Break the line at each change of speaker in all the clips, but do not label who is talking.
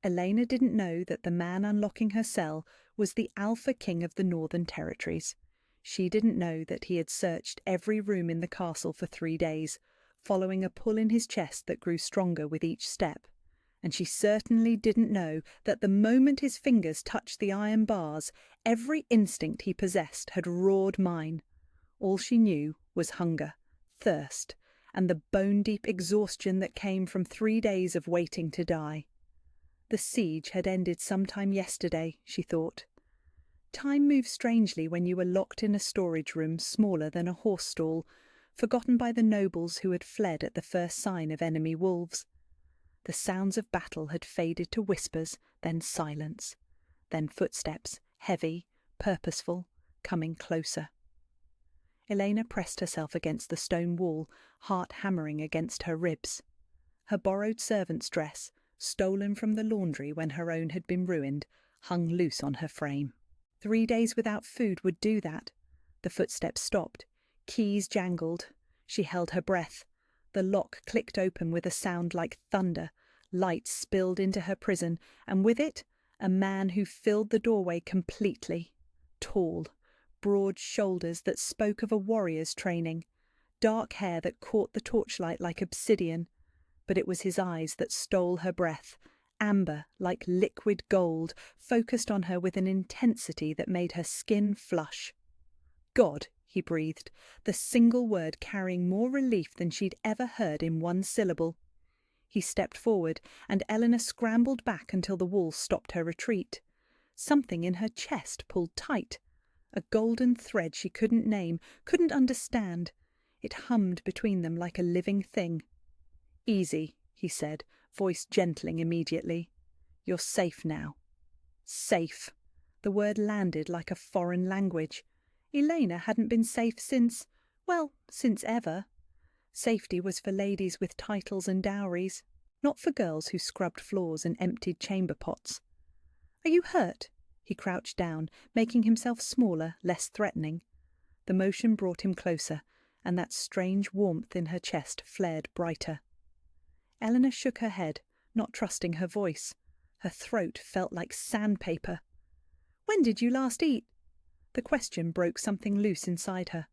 Elena didn't know that the man unlocking her cell was the Alpha King of the Northern Territories. She didn't know that he had searched every room in the castle for 3 days, following a pull in his chest that grew stronger with each step. And she certainly didn't know that the moment his fingers touched the iron bars, every instinct he possessed had roared mine. All she knew was hunger, thirst, and the bone-deep exhaustion that came from 3 days of waiting to die. The siege had ended sometime yesterday, she thought. Time moves strangely when you were locked in a storage room smaller than a horse stall, forgotten by the nobles who had fled at the first sign of enemy wolves. The sounds of battle had faded to whispers, then silence, then footsteps, heavy, purposeful, coming closer. Elena pressed herself against the stone wall, heart hammering against her ribs. Her borrowed servant's dress, stolen from the laundry when her own had been ruined, hung loose on her frame. 3 days without food would do that. The footsteps stopped. Keys jangled. She held her breath. The lock clicked open with a sound like thunder. Light spilled into her prison, and with it, a man who filled the doorway completely. Tall, broad shoulders that spoke of a warrior's training, dark hair that caught the torchlight like obsidian. But it was his eyes that stole her breath, amber like liquid gold, focused on her with an intensity that made her skin flush. God, he breathed, the single word carrying more relief than she'd ever heard in one syllable. He stepped forward, and Eleanor scrambled back until the wall stopped her retreat. Something in her chest pulled tight. A golden thread she couldn't name, couldn't understand. It hummed between them like a living thing. "Easy," he said, voice gentling immediately. "You're safe now." Safe. The word landed like a foreign language. Elena hadn't been safe since ever. Safety was for ladies with titles and dowries, not for girls who scrubbed floors and emptied chamber pots. "Are you hurt?" He crouched down, making himself smaller, less threatening. The motion brought him closer, and that strange warmth in her chest flared brighter. Eleanor shook her head, not trusting her voice. Her throat felt like sandpaper. "When did you last eat?" The question broke something loose inside her.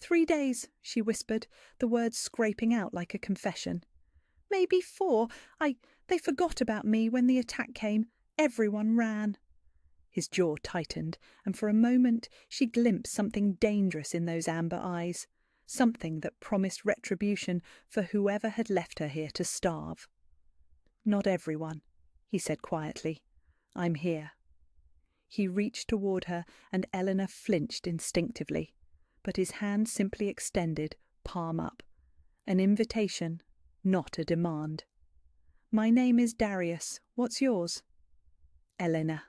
3 days, she whispered, the words scraping out like a confession. "Maybe 4. They forgot about me when the attack came. Everyone ran." His jaw tightened, and for a moment she glimpsed something dangerous in those amber eyes, something that promised retribution for whoever had left her here to starve. "Not everyone," he said quietly. "I'm here." He reached toward her, and Eleanor flinched instinctively, but his hand simply extended, palm up. An invitation, not a demand. "My name is Darius. What's yours?" "Elena."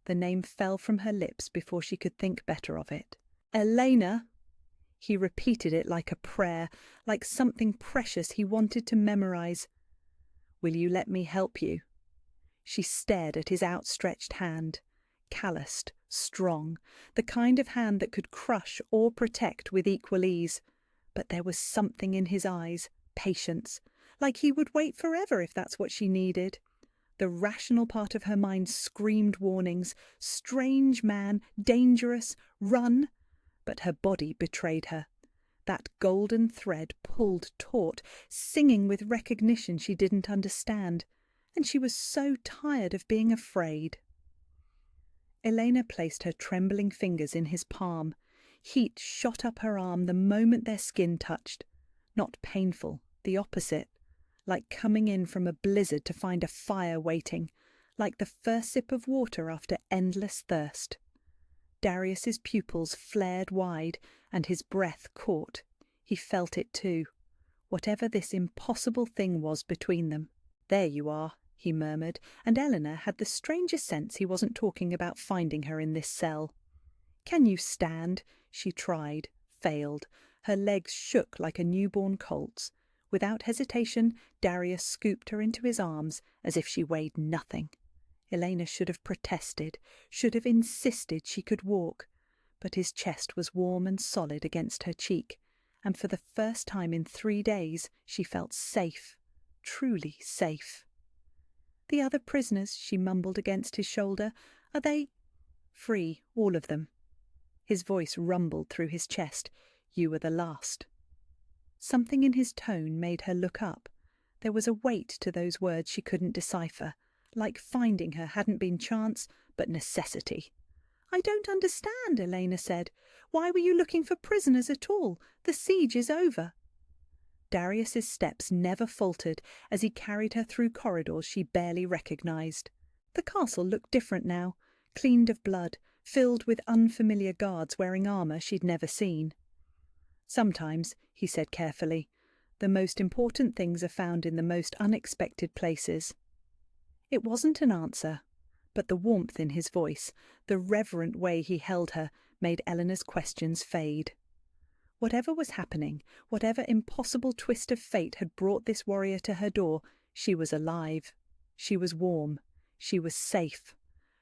The name fell from her lips before she could think better of it. "Elena!" He repeated it like a prayer, like something precious he wanted to memorize. "Will you let me help you?" She stared at his outstretched hand, calloused, strong, the kind of hand that could crush or protect with equal ease. But there was something in his eyes, patience, like he would wait forever if that's what she needed. The rational part of her mind screamed warnings, strange man, dangerous, run. But her body betrayed her. That golden thread pulled taut, singing with recognition she didn't understand, and she was so tired of being afraid. Elena placed her trembling fingers in his palm. Heat shot up her arm the moment their skin touched. Not painful, the opposite. Like coming in from a blizzard to find a fire waiting, like the first sip of water after endless thirst. Darius's pupils flared wide, and his breath caught. He felt it too, whatever this impossible thing was between them. "There you are," he murmured, and Eleanor had the strangest sense he wasn't talking about finding her in this cell. "Can you stand?" She tried, failed. Her legs shook like a newborn colt's. Without hesitation, Darius scooped her into his arms as if she weighed nothing. Elena should have protested, should have insisted she could walk, but his chest was warm and solid against her cheek, and for the first time in 3 days she felt safe, truly safe. "The other prisoners," she mumbled against his shoulder. "Are they—" "Free, all of them." His voice rumbled through his chest. "You were the last." Something in his tone made her look up. There was a weight to those words she couldn't decipher, like finding her hadn't been chance, but necessity. "I don't understand," Elena said. "Why were you looking for prisoners at all? The siege is over." Darius's steps never faltered as he carried her through corridors she barely recognized. The castle looked different now, cleaned of blood, filled with unfamiliar guards wearing armor she'd never seen. "Sometimes," he said carefully, "the most important things are found in the most unexpected places." It wasn't an answer, but the warmth in his voice, the reverent way he held her, made Eleanor's questions fade. Whatever was happening, whatever impossible twist of fate had brought this warrior to her door, she was alive. She was warm. She was safe.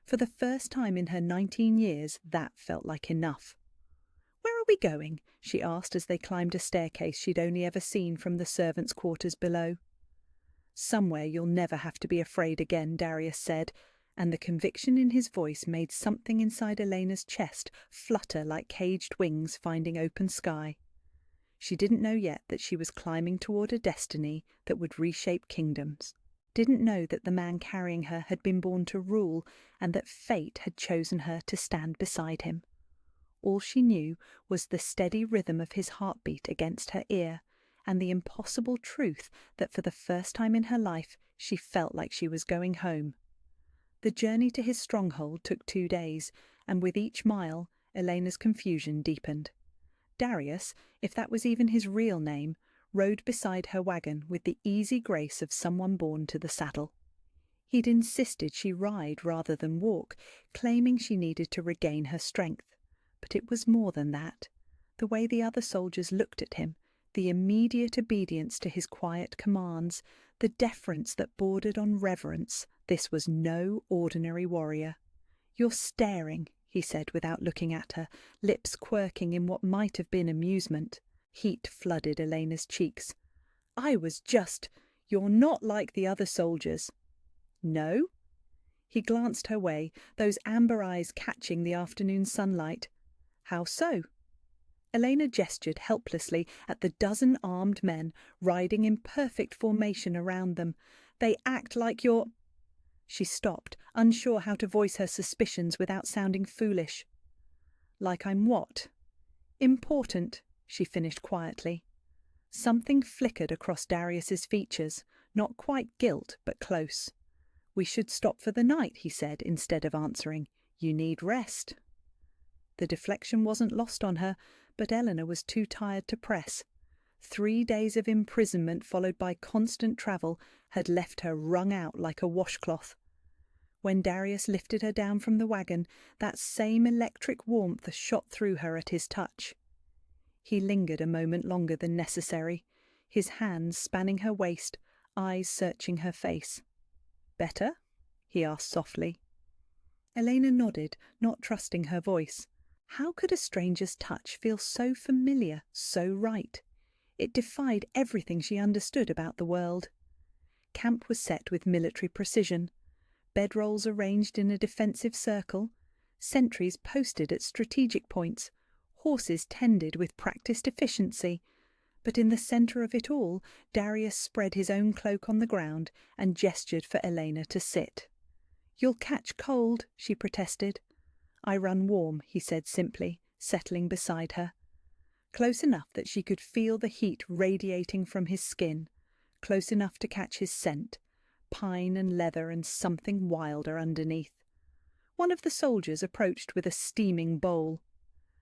For the first time in her 19 years, that felt like enough. "Where are we going?" she asked as they climbed a staircase she'd only ever seen from the servants' quarters below. "Somewhere you'll never have to be afraid again," Darius said, and the conviction in his voice made something inside Elena's chest flutter like caged wings finding open sky. She didn't know yet that she was climbing toward a destiny that would reshape kingdoms. Didn't know that the man carrying her had been born to rule and that fate had chosen her to stand beside him. All she knew was the steady rhythm of his heartbeat against her ear, and the impossible truth that for the first time in her life she felt like she was going home. The journey to his stronghold took 2 days, and with each mile, Elena's confusion deepened. Darius, if that was even his real name, rode beside her wagon with the easy grace of someone born to the saddle. He'd insisted she ride rather than walk, claiming she needed to regain her strength. But it was more than that. The way the other soldiers looked at him, the immediate obedience to his quiet commands, the deference that bordered on reverence, this was no ordinary warrior. "You're staring," he said without looking at her, lips quirking in what might have been amusement. Heat flooded Elena's cheeks. "I was just— You're not like the other soldiers." "No?" He glanced her way, those amber eyes catching the afternoon sunlight. "How so?" Elena gestured helplessly at the dozen armed men riding in perfect formation around them. "They act like you're—" She stopped, unsure how to voice her suspicions without sounding foolish. "Like I'm what?" "Important," she finished quietly. Something flickered across Darius's features, not quite guilt, but close. "We should stop for the night," he said, instead of answering. "You need rest." The deflection wasn't lost on her, but Eleanor was too tired to press. 3 days of imprisonment followed by constant travel had left her wrung out like a washcloth. When Darius lifted her down from the wagon, that same electric warmth shot through her at his touch. He lingered a moment longer than necessary, his hands spanning her waist, eyes searching her face. "Better?" he asked softly. Elena nodded, not trusting her voice. How could a stranger's touch feel so familiar, so right? It defied everything she understood about the world. Camp was set with military precision. Bedrolls arranged in a defensive circle, sentries posted at strategic points, horses tended with practiced efficiency. But in the centre of it all, Darius spread his own cloak on the ground and gestured for Elena to sit. "You'll catch cold," she protested. "I run warm," he said simply, settling beside her. Close enough that she could feel the heat radiating from his skin, close enough to catch his scent, pine and leather and something wilder underneath. One of the soldiers approached with a steaming bowl.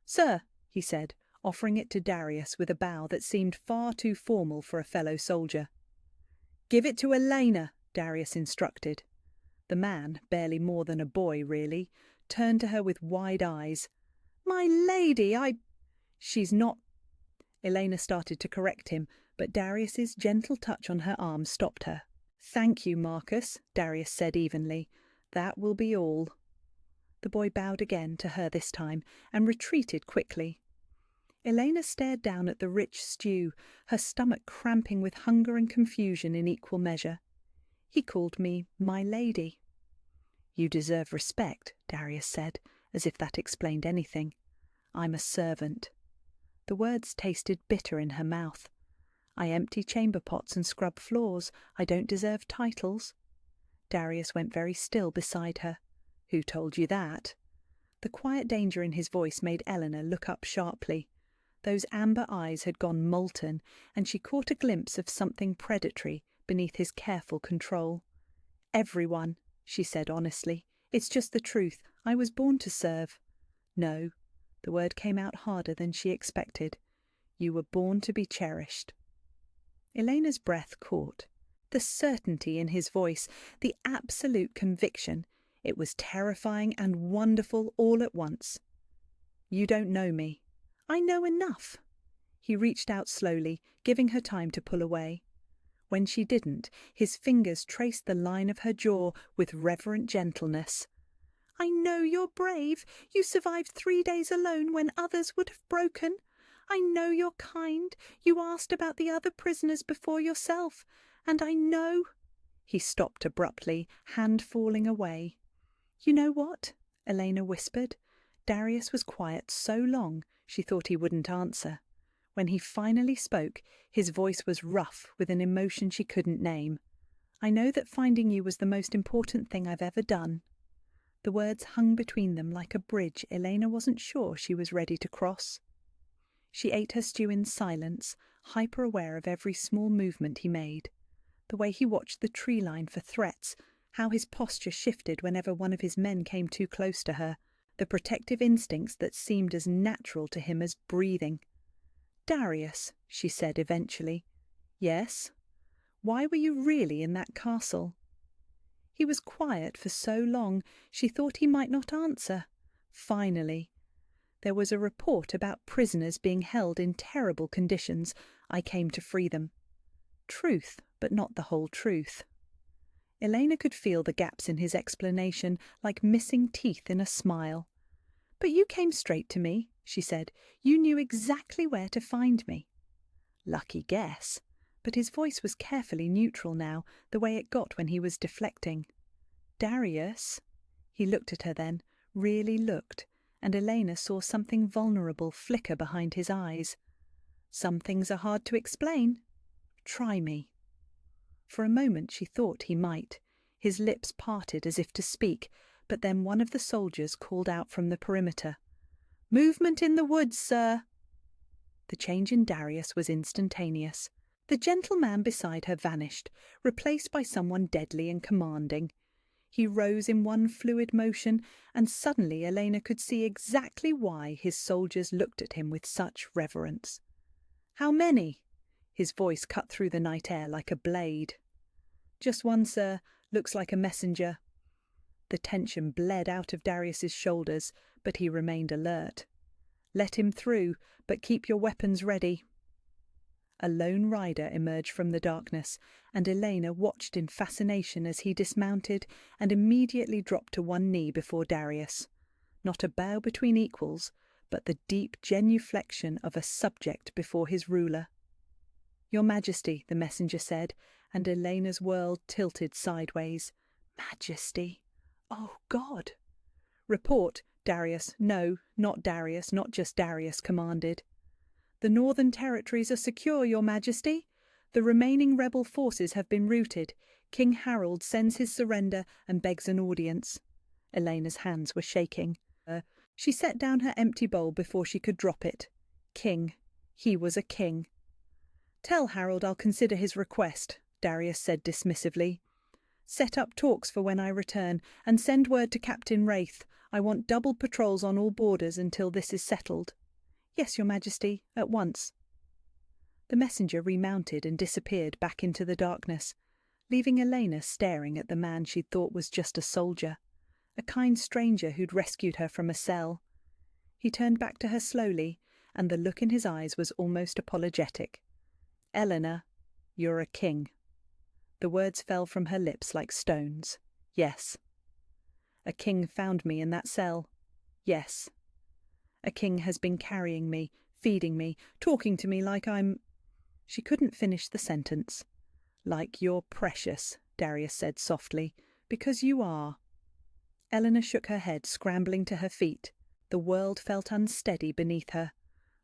"Sir," he said, offering it to Darius with a bow that seemed far too formal for a fellow soldier. "Give it to Elena," Darius instructed. The man, barely more than a boy really, turned to her with wide eyes. "My lady, She's not—" Elena started to correct him, but Darius's gentle touch on her arm stopped her. "Thank you, Marcus," Darius said evenly. "That will be all." The boy bowed again to her this time and retreated quickly. Elena stared down at the rich stew, her stomach cramping with hunger and confusion in equal measure. He called me my lady." "You deserve respect," Darius said, as if that explained anything. "I'm a servant." The words tasted bitter in her mouth. "I empty chamber pots and scrub floors. I don't deserve titles." Darius went very still beside her. "Who told you that?" The quiet danger in his voice made Eleanor look up sharply. Those amber eyes had gone molten, and she caught a glimpse of something predatory beneath his careful control. "Everyone," she said honestly. "It's just the truth. I was born to serve." "No." The word came out harder than she expected. "You were born to be cherished." Elena's breath caught. The certainty in his voice, the absolute conviction. It was terrifying and wonderful all at once. "You don't know me." "I know enough." He reached out slowly, giving her time to pull away. When she didn't, his fingers traced the line of her jaw with reverent gentleness. "I know you're brave. You survived 3 days alone when others would have broken. I know you're kind. You asked about the other prisoners before yourself. And I know—" He stopped abruptly, hand falling away. "You know what?" Elena whispered. Darius was quiet so long she thought he wouldn't answer. When he finally spoke, his voice was rough with an emotion she couldn't name. "I know that finding you was the most important thing I've ever done." The words hung between them like a bridge Elena wasn't sure she was ready to cross. She ate her stew in silence, hyper-aware of every small movement he made. The way he watched the tree line for threats, how his posture shifted whenever one of his men came too close to her, the protective instincts that seemed as natural to him as breathing. "Darius," she said eventually. "Yes?" "Why were you really in that castle?" He was quiet for so long she thought he might not answer. Finally, "There was a report about prisoners being held in terrible conditions. I came to free them." Truth, but not the whole truth. Elena could feel the gaps in his explanation like missing teeth in a smile. "But you came straight to me," she said. "You knew exactly where to find me." Lucky guess. But his voice was carefully neutral now, the way it got when he was deflecting. "Darius?" He looked at her then, really looked, and Elena saw something vulnerable flicker behind his eyes. "Some things are hard to explain. Try me." For a moment she thought he might. His lips parted as if to speak, but then one of the soldiers called out from the perimeter. "Movement in the woods, sir." The change in Darius was instantaneous. The gentleman beside her vanished, replaced by someone deadly and commanding. He rose in one fluid motion, and suddenly Elena could see exactly why his soldiers looked at him with such reverence. "How many?" His voice cut through the night air like a blade. "Just one, sir. Looks like a messenger." The tension bled out of Darius's shoulders, but he remained alert. "Let him through, but keep your weapons ready." A lone rider emerged from the darkness, and Elena watched in fascination as he dismounted and immediately dropped to one knee before Darius. Not a bow between equals, but the deep genuflection of a subject before his ruler. "Your Majesty," the messenger said, and Elena's world tilted sideways. Majesty. Oh, God. "Report, Darius." "No, not Darius, not just Darius," commanded. "The Northern Territories are secure, Your Majesty. The remaining rebel forces have been routed. King Harold sends his surrender and begs an audience." Elena's hands were shaking. She set down her empty bowl before she could drop it. King. He was a king. "Tell Harold I'll consider his request," Darius said dismissively. "Set up talks for when I return, and send word to Captain Wraith. I want double patrols on all borders until this is settled." "Yes, Your Majesty, at once." The messenger remounted and disappeared back into the darkness, leaving Elena staring at the man she'd thought was just a soldier, a kind stranger who'd rescued her from a cell. He turned back to her slowly, and the look in his eyes was almost apologetic. "Eleanor, you're a king." The words fell from her lips like stones. "Yes." "A king found me in that cell." "Yes." "A king has been carrying me, feeding me, talking to me like I'm—" She couldn't finish the sentence. "Like you're precious," Darius said softly. "Because you are." Eleanor shook her head, scrambling to her feet. The world felt unsteady beneath her.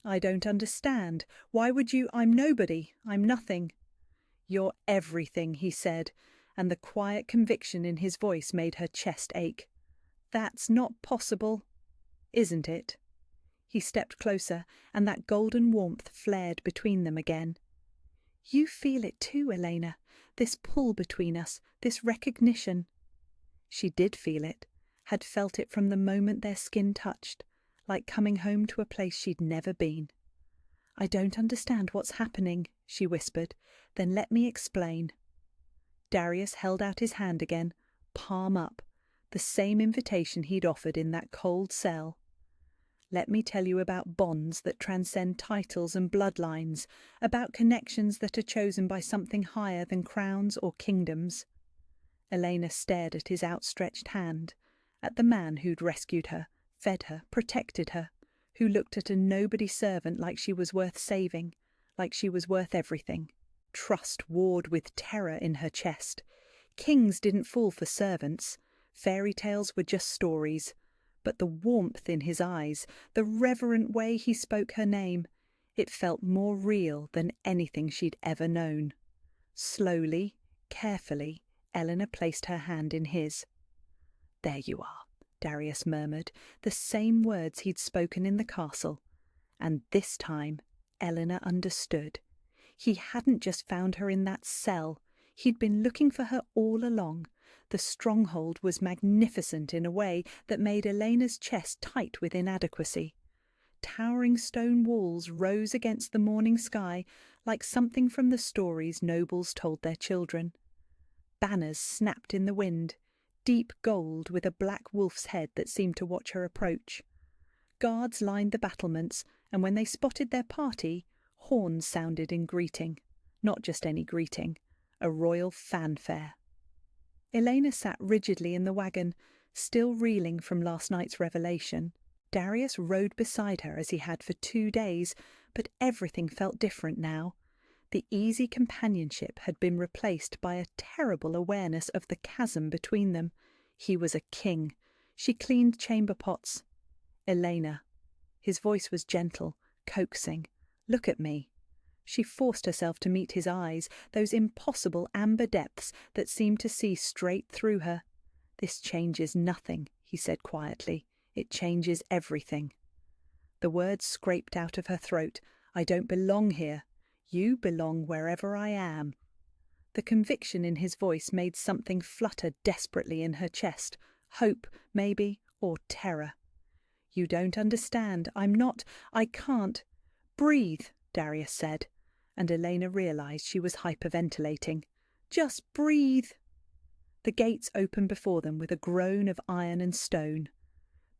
"I don't understand. Why would you? I'm nobody. I'm nothing." "You're everything," he said, and the quiet conviction in his voice made her chest ache. "That's not possible." "Isn't it?" He stepped closer, and that golden warmth flared between them again. "You feel it too, Elena, this pull between us, this recognition." She did feel it, had felt it from the moment their skin touched, like coming home to a place she'd never been. "I don't understand what's happening," she whispered. "Then let me explain." Darius held out his hand again, palm up, the same invitation he'd offered in that cold cell. "Let me tell you about bonds that transcend titles and bloodlines, about connections that are chosen by something higher than crowns or kingdoms." Elena stared at his outstretched hand, at the man who'd rescued her, fed her, protected her, who looked at a nobody servant like she was worth saving, like she was worth everything. Trust warred with terror in her chest. Kings didn't fall for servants. Fairy tales were just stories. But the warmth in his eyes, the reverent way he spoke her name, it felt more real than anything she'd ever known. Slowly, carefully, Eleanor placed her hand in his. "There you are," Darius murmured, the same words he'd spoken in the castle. And this time, Eleanor understood. He hadn't just found her in that cell. He'd been looking for her all along. The stronghold was magnificent in a way that made Elena's chest tight with inadequacy. Towering stone walls rose against the morning sky like something from the stories nobles told their children. Banners snapped in the wind, deep gold with a black wolf's head that seemed to watch her approach. Guards lined the battlements, and when they spotted their party, horns sounded in greeting. Not just any greeting, a royal fanfare. Elena sat rigidly in the wagon, still reeling from last night's revelation. Darius rode beside her as he had for 2 days, but everything felt different now. The easy companionship had been replaced by a terrible awareness of the chasm between them. He was a king. She cleaned chamber pots. "Elena." His voice was gentle, coaxing. "Look at me." She forced herself to meet his eyes, those impossible amber depths that seemed to see straight through her. "This changes nothing," he said quietly. "It changes everything." The words scraped out of her throat. "I don't belong here. You belong wherever I am." The conviction in his voice made something flutter desperately in her chest. Hope, maybe, or terror. "You don't understand. I can't." "Breathe," Darius said, and Elena realized she was hyperventilating. "Just breathe." The gates opened before them with a groan of iron and stone.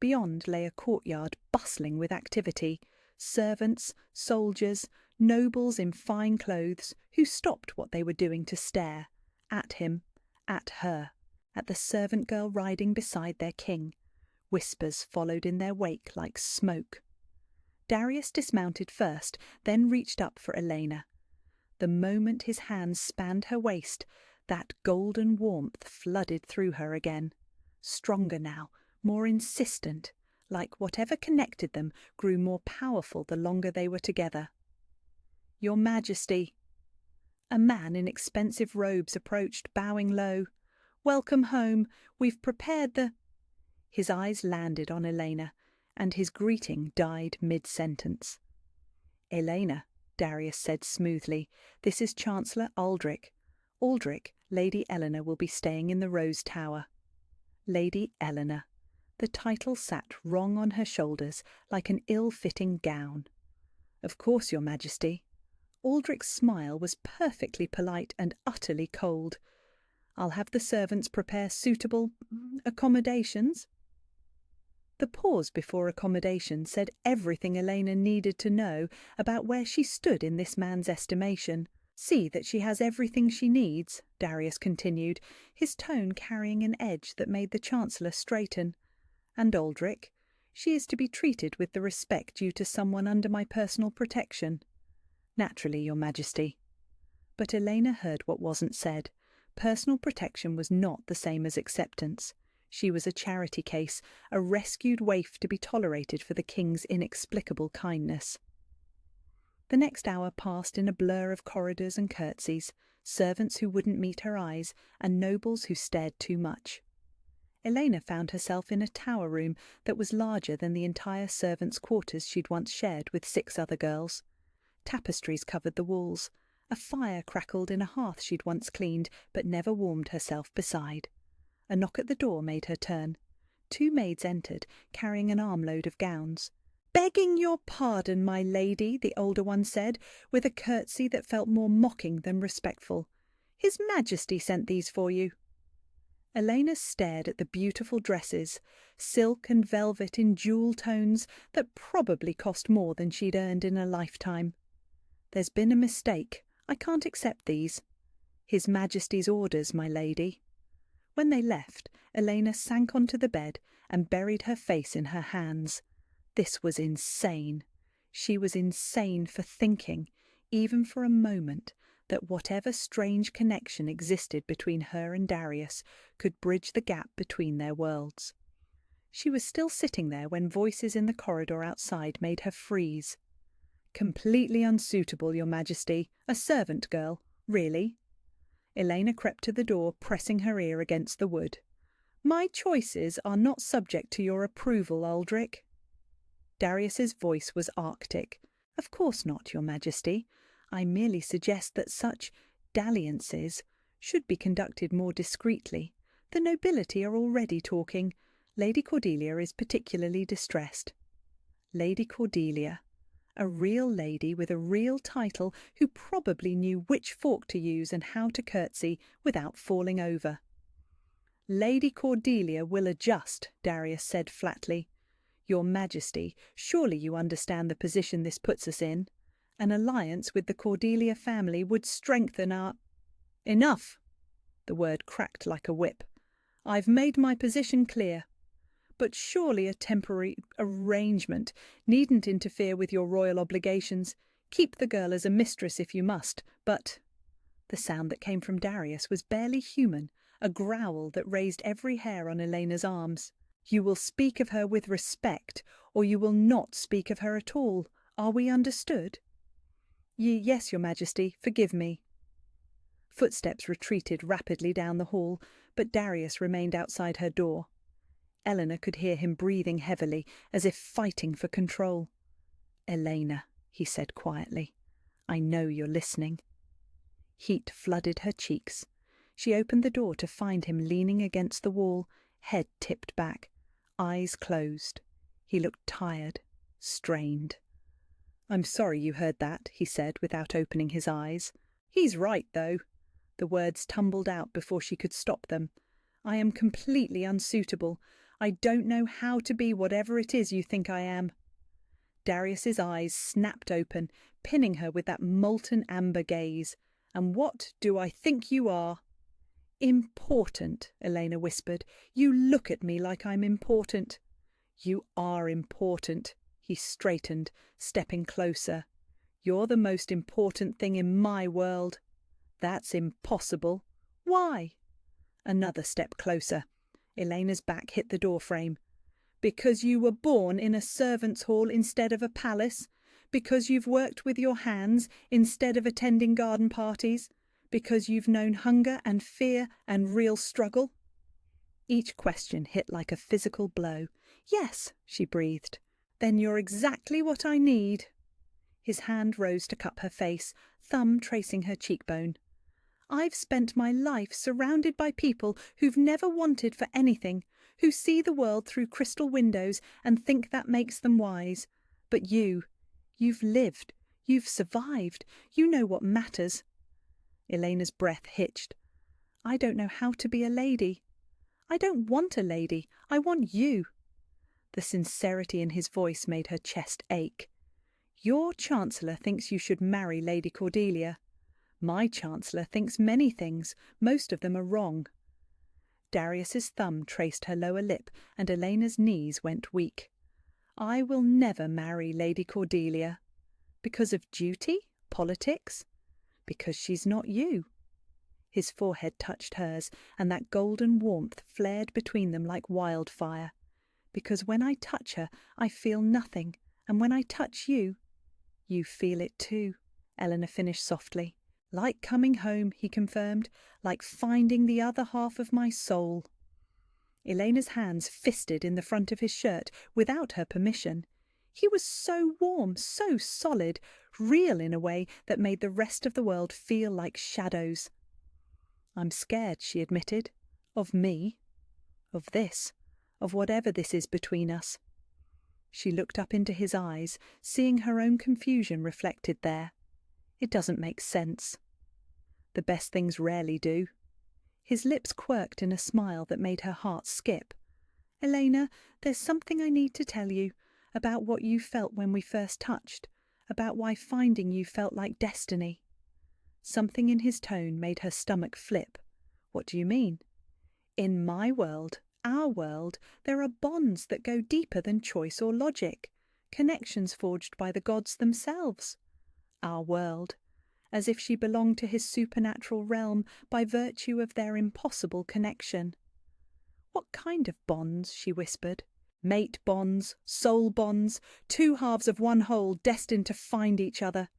Beyond lay a courtyard bustling with activity. Servants, soldiers, nobles in fine clothes, who stopped what they were doing to stare. At him, at her, at the servant girl riding beside their king. Whispers followed in their wake like smoke. Darius dismounted first, then reached up for Elena. The moment his hands spanned her waist, that golden warmth flooded through her again. Stronger now, more insistent, like whatever connected them grew more powerful the longer they were together. "Your Majesty." A man in expensive robes approached, bowing low. "Welcome home. We've prepared the—" His eyes landed on Elena, and his greeting died mid-sentence. "Elena," Darius said smoothly, "this is Chancellor Aldrich. Aldrich, Lady Eleanor will be staying in the Rose Tower." Lady Eleanor. The title sat wrong on her shoulders like an ill-fitting gown. "Of course, Your Majesty." Aldrich's smile was perfectly polite and utterly cold. "I'll have the servants prepare suitable accommodations." The pause before accommodation said everything Elena needed to know about where she stood in this man's estimation. "See that she has everything she needs," Darius continued, his tone carrying an edge that made the Chancellor straighten. "And Aldrich, she is to be treated with the respect due to someone under my personal protection." "Naturally, Your Majesty." But Elena heard what wasn't said. Personal protection was not the same as acceptance. She was a charity case, a rescued waif to be tolerated for the king's inexplicable kindness. The next hour passed in a blur of corridors and curtsies, servants who wouldn't meet her eyes, and nobles who stared too much. Elena found herself in a tower room that was larger than the entire servants' quarters she'd once shared with 6 other girls. Tapestries covered the walls. A fire crackled in a hearth she'd once cleaned but never warmed herself beside. A knock at the door made her turn. 2 maids entered, carrying an armload of gowns. "Begging your pardon, my lady," the older one said, with a curtsy that felt more mocking than respectful. "His Majesty sent these for you." Elena stared at the beautiful dresses, silk and velvet in jewel tones that probably cost more than she'd earned in a lifetime. "There's been a mistake. I can't accept these." "His Majesty's orders, my lady." When they left, Elena sank onto the bed and buried her face in her hands. This was insane. She was insane for thinking, even for a moment, that whatever strange connection existed between her and Darius could bridge the gap between their worlds. She was still sitting there when voices in the corridor outside made her freeze. "Completely unsuitable, Your Majesty. A servant girl. Really?" Elena crept to the door, pressing her ear against the wood. "My choices are not subject to your approval, Aldrich." Darius's voice was arctic. "Of course not, Your Majesty. I merely suggest that such dalliances should be conducted more discreetly. The nobility are already talking. Lady Cordelia is particularly distressed." Lady Cordelia. A real lady with a real title who probably knew which fork to use and how to curtsy without falling over. "Lady Cordelia will adjust," Darius said flatly. "Your Majesty, surely you understand the position this puts us in. An alliance with the Cordelia family would strengthen our—" "Enough!" The word cracked like a whip. "I've made my position clear. But surely a temporary arrangement needn't interfere with your royal obligations. Keep the girl as a mistress if you must, but—" The sound that came from Darius was barely human, a growl that raised every hair on Elena's arms. "You will speak of her with respect, or you will not speak of her at all. Are we understood?" Yes, Your Majesty. Forgive me." Footsteps retreated rapidly down the hall, but Darius remained outside her door. Eleanor could hear him breathing heavily, as if fighting for control. "Elena," he said quietly, "I know you're listening." Heat flooded her cheeks. She opened the door to find him leaning against the wall, head tipped back, eyes closed. He looked tired, strained. "I'm sorry you heard that," he said without opening his eyes. "He's right, though." The words tumbled out before she could stop them. "I am completely unsuitable. I don't know how to be whatever it is you think I am." Darius's eyes snapped open, pinning her with that molten amber gaze. "And what do I think you are?" "Important," Elena whispered. "You look at me like I'm important." "You are important." He straightened, stepping closer. "You're the most important thing in my world." "That's impossible." "Why?" Another step closer. Elena's back hit the doorframe. "Because you were born in a servants' hall instead of a palace? Because you've worked with your hands instead of attending garden parties? Because you've known hunger and fear and real struggle?" Each question hit like a physical blow. "Yes," she breathed. "Then you're exactly what I need." His hand rose to cup her face, thumb tracing her cheekbone. "I've spent my life surrounded by people who've never wanted for anything, who see the world through crystal windows and think that makes them wise. But you've lived, you've survived, you know what matters." Elena's breath hitched. "I don't know how to be a lady." "I don't want a lady. I want you." The sincerity in his voice made her chest ache. "Your Chancellor thinks you should marry Lady Cordelia. My Chancellor thinks many things. Most of them are wrong." Darius's thumb traced her lower lip, and Elena's knees went weak. "I will never marry Lady Cordelia." "Because of duty? Politics?" "Because she's not you." His forehead touched hers, and that golden warmth flared between them like wildfire. "Because when I touch her, I feel nothing, and when I touch you, you feel it too," Eleanor finished softly. "Like coming home," he confirmed, "like finding the other half of my soul." Elena's hands fisted in the front of his shirt without her permission. He was so warm, so solid, real in a way that made the rest of the world feel like shadows. "I'm scared," she admitted. "Of me. Of this. Of whatever this is between us." She looked up into his eyes, seeing her own confusion reflected there. "It doesn't make sense." "The best things rarely do." His lips quirked in a smile that made her heart skip. "Elena, there's something I need to tell you, about what you felt when we first touched, about why finding you felt like destiny." Something in his tone made her stomach flip. "What do you mean?" "In my world, our world, there are bonds that go deeper than choice or logic, connections forged by the gods themselves. Our world, as if she belonged to his supernatural realm by virtue of their impossible connection." "What kind of bonds?" she whispered. "Mate bonds, soul bonds, two halves of one whole destined to find each other."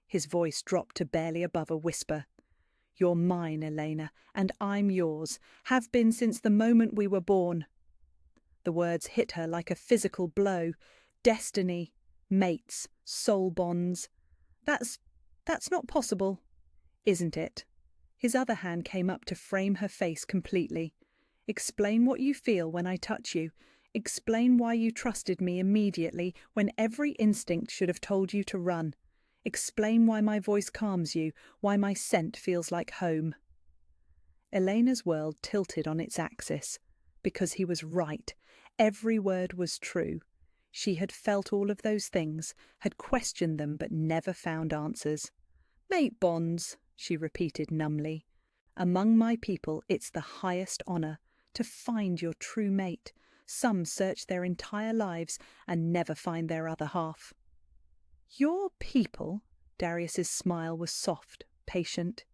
His voice dropped to barely above a whisper. "You're mine, Elena, and I'm yours, have been since the moment we were born." The words hit her like a physical blow. Destiny, mates, soul bonds. That's not possible." "Isn't it?" His other hand came up to frame her face completely. "Explain what you feel when I touch you. Explain why you trusted me immediately when every instinct should have told you to run. Explain why my voice calms you, why my scent feels like home." Elena's world tilted on its axis. Because he was right. Every word was true. She had felt all of those things, had questioned them but never found answers. "Mate bonds," she repeated numbly. "Among my people it's the highest honour, to find your true mate. Some search their entire lives and never find their other half." "Your people?" Darius's smile was soft, patient.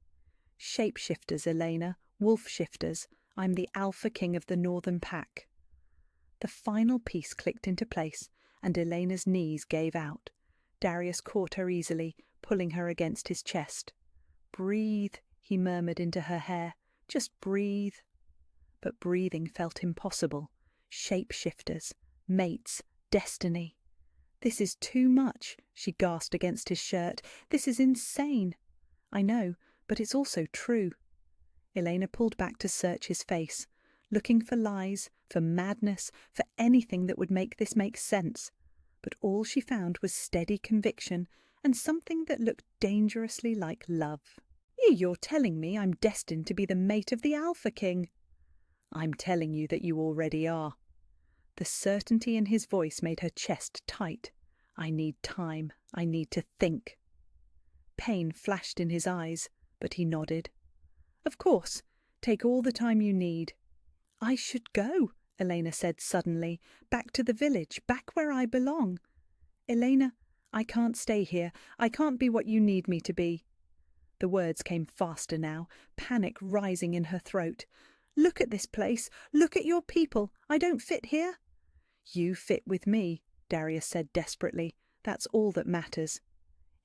"Shapeshifters, Elena, wolf-shifters. I'm the alpha king of the northern pack." The final piece clicked into place, and Elena's knees gave out. Darius caught her easily, pulling her against his chest. "Breathe," he murmured into her hair. "Just breathe." But breathing felt impossible. Shapeshifters, mates, destiny. "This is too much," she gasped against his shirt. "This is insane." "I know, but it's also true." Elena pulled back to search his face, looking for lies, for madness, for anything that would make this make sense. But all she found was steady conviction and something that looked dangerously like love. "You're telling me I'm destined to be the mate of the Alpha King." "I'm telling you that you already are." The certainty in his voice made her chest tight. "I need time. I need to think." Pain flashed in his eyes, but he nodded. "Of course. Take all the time you need." "I should go," Elena said suddenly. "Back to the village, back where I belong." "Elena, I can't stay here. I can't be what you need me to be." The words came faster now, panic rising in her throat. "Look at this place. Look at your people. I don't fit here." "You fit with me," Darius said desperately. "That's all that matters."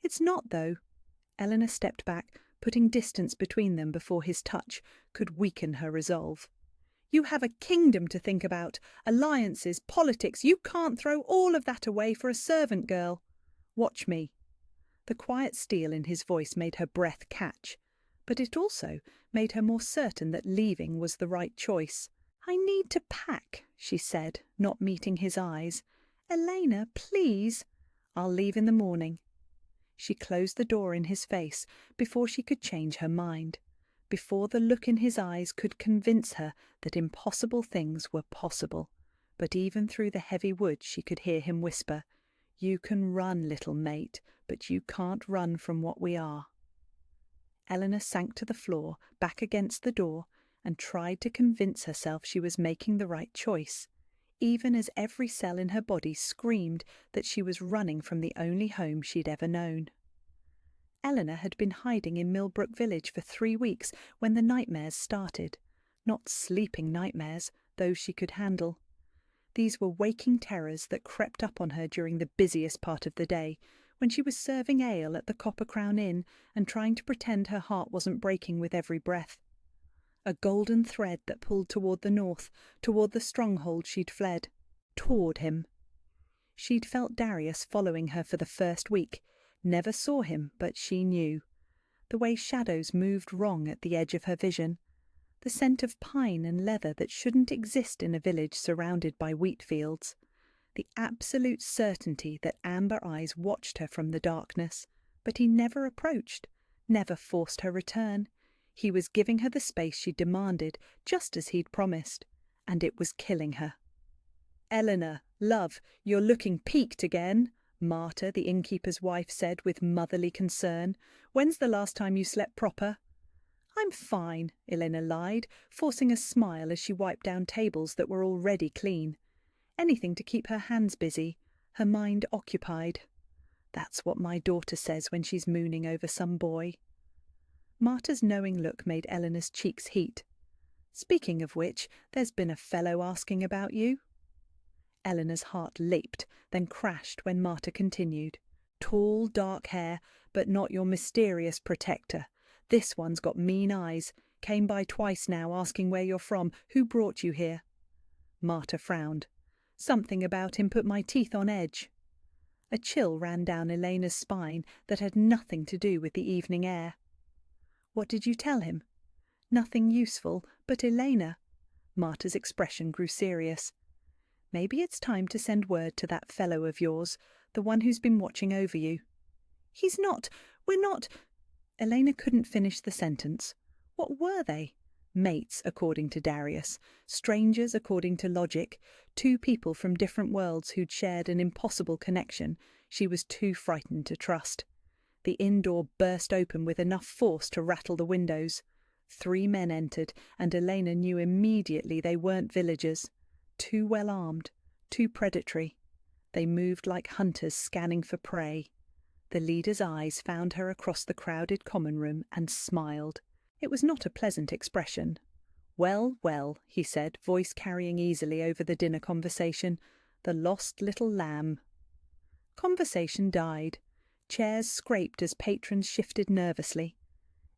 "It's not, though." Eleanor stepped back, putting distance between them before his touch could weaken her resolve. "You have a kingdom to think about, alliances, politics. You can't throw all of that away for a servant girl. Watch me." The quiet steel in his voice made her breath catch, but it also made her more certain that leaving was the right choice. "I need to pack," she said, not meeting his eyes. "Elena, please." "I'll leave in the morning." She closed the door in his face before she could change her mind, before the look in his eyes could convince her that impossible things were possible. But even through the heavy wood she could hear him whisper, "You can run, little mate, but you can't run from what we are." Eleanor sank to the floor, back against the door, and tried to convince herself she was making the right choice, even as every cell in her body screamed that she was running from the only home she'd ever known. Eleanor had been hiding in Millbrook Village for 3 weeks when the nightmares started. Not sleeping nightmares, those she could handle. These were waking terrors that crept up on her during the busiest part of the day, when she was serving ale at the Copper Crown Inn and trying to pretend her heart wasn't breaking with every breath. A golden thread that pulled toward the north, toward the stronghold she'd fled. Toward him. She'd felt Darius following her for the first week. Never saw him, but she knew. The way shadows moved wrong at the edge of her vision. The scent of pine and leather that shouldn't exist in a village surrounded by wheat fields. The absolute certainty that amber eyes watched her from the darkness, but he never approached, never forced her return. He was giving her the space she demanded, just as he'd promised, and it was killing her. "Eleanor, love, you're looking peaked again," Marta, the innkeeper's wife, said with motherly concern. "When's the last time you slept proper?" "I'm fine," Elena lied, forcing a smile as she wiped down tables that were already clean. Anything to keep her hands busy, her mind occupied. That's what my daughter says when she's mooning over some boy. Marta's knowing look made Eleanor's cheeks heat. "Speaking of which, there's been a fellow asking about you." Eleanor's heart leaped, then crashed when Marta continued. "Tall, dark hair, but not your mysterious protector. This one's got mean eyes. Came by twice now asking where you're from. Who brought you here?" Marta frowned. "Something about him put my teeth on edge." A chill ran down Elena's spine that had nothing to do with the evening air. "What did you tell him?" "Nothing useful, but Elena." Marta's expression grew serious. "Maybe it's time to send word to that fellow of yours, the one who's been watching over you." We're not... Elena couldn't finish the sentence. What were they? Mates, according to Darius. Strangers, according to logic. 2 people from different worlds who'd shared an impossible connection she was too frightened to trust. The inn door burst open with enough force to rattle the windows. 3 men entered, and Elena knew immediately they weren't villagers. Too well armed, too predatory. They moved like hunters scanning for prey. The leader's eyes found her across the crowded common room and smiled. It was not a pleasant expression. "Well, well," he said, voice carrying easily over the dinner conversation. "The lost little lamb." Conversation died. Chairs scraped as patrons shifted nervously.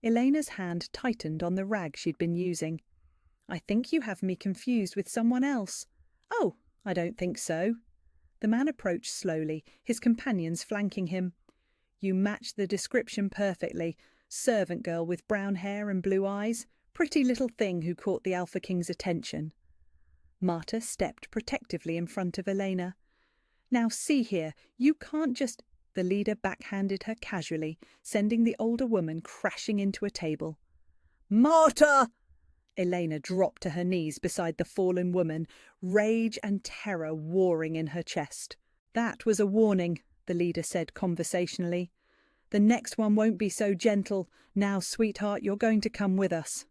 Elena's hand tightened on the rag she'd been using. "I think you have me confused with someone else." "Oh, I don't think so." The man approached slowly, his companions flanking him. "You match the description perfectly. Servant girl with brown hair and blue eyes. Pretty little thing who caught the Alpha King's attention." Marta stepped protectively in front of Elena. "Now see here, you can't just..." The leader backhanded her casually, sending the older woman crashing into a table. "Marta!" Elena dropped to her knees beside the fallen woman, rage and terror warring in her chest. "That was a warning," the leader said conversationally. "The next one won't be so gentle. Now, sweetheart, you're going to come with us."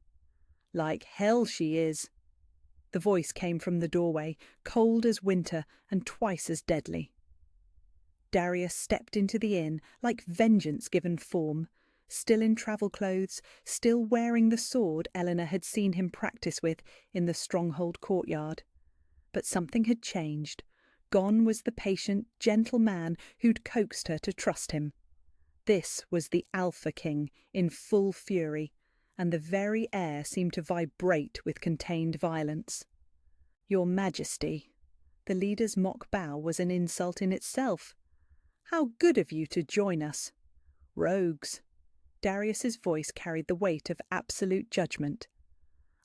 "Like hell she is." The voice came from the doorway, cold as winter and twice as deadly. Darius stepped into the inn like vengeance given form, still in travel clothes, still wearing the sword Eleanor had seen him practice with in the stronghold courtyard. But something had changed. Gone was the patient, gentle man who'd coaxed her to trust him. This was the Alpha King in full fury, and the very air seemed to vibrate with contained violence. "Your Majesty." The leader's mock bow was an insult in itself. "How good of you to join us." "Rogues." Darius's voice carried the weight of absolute judgment.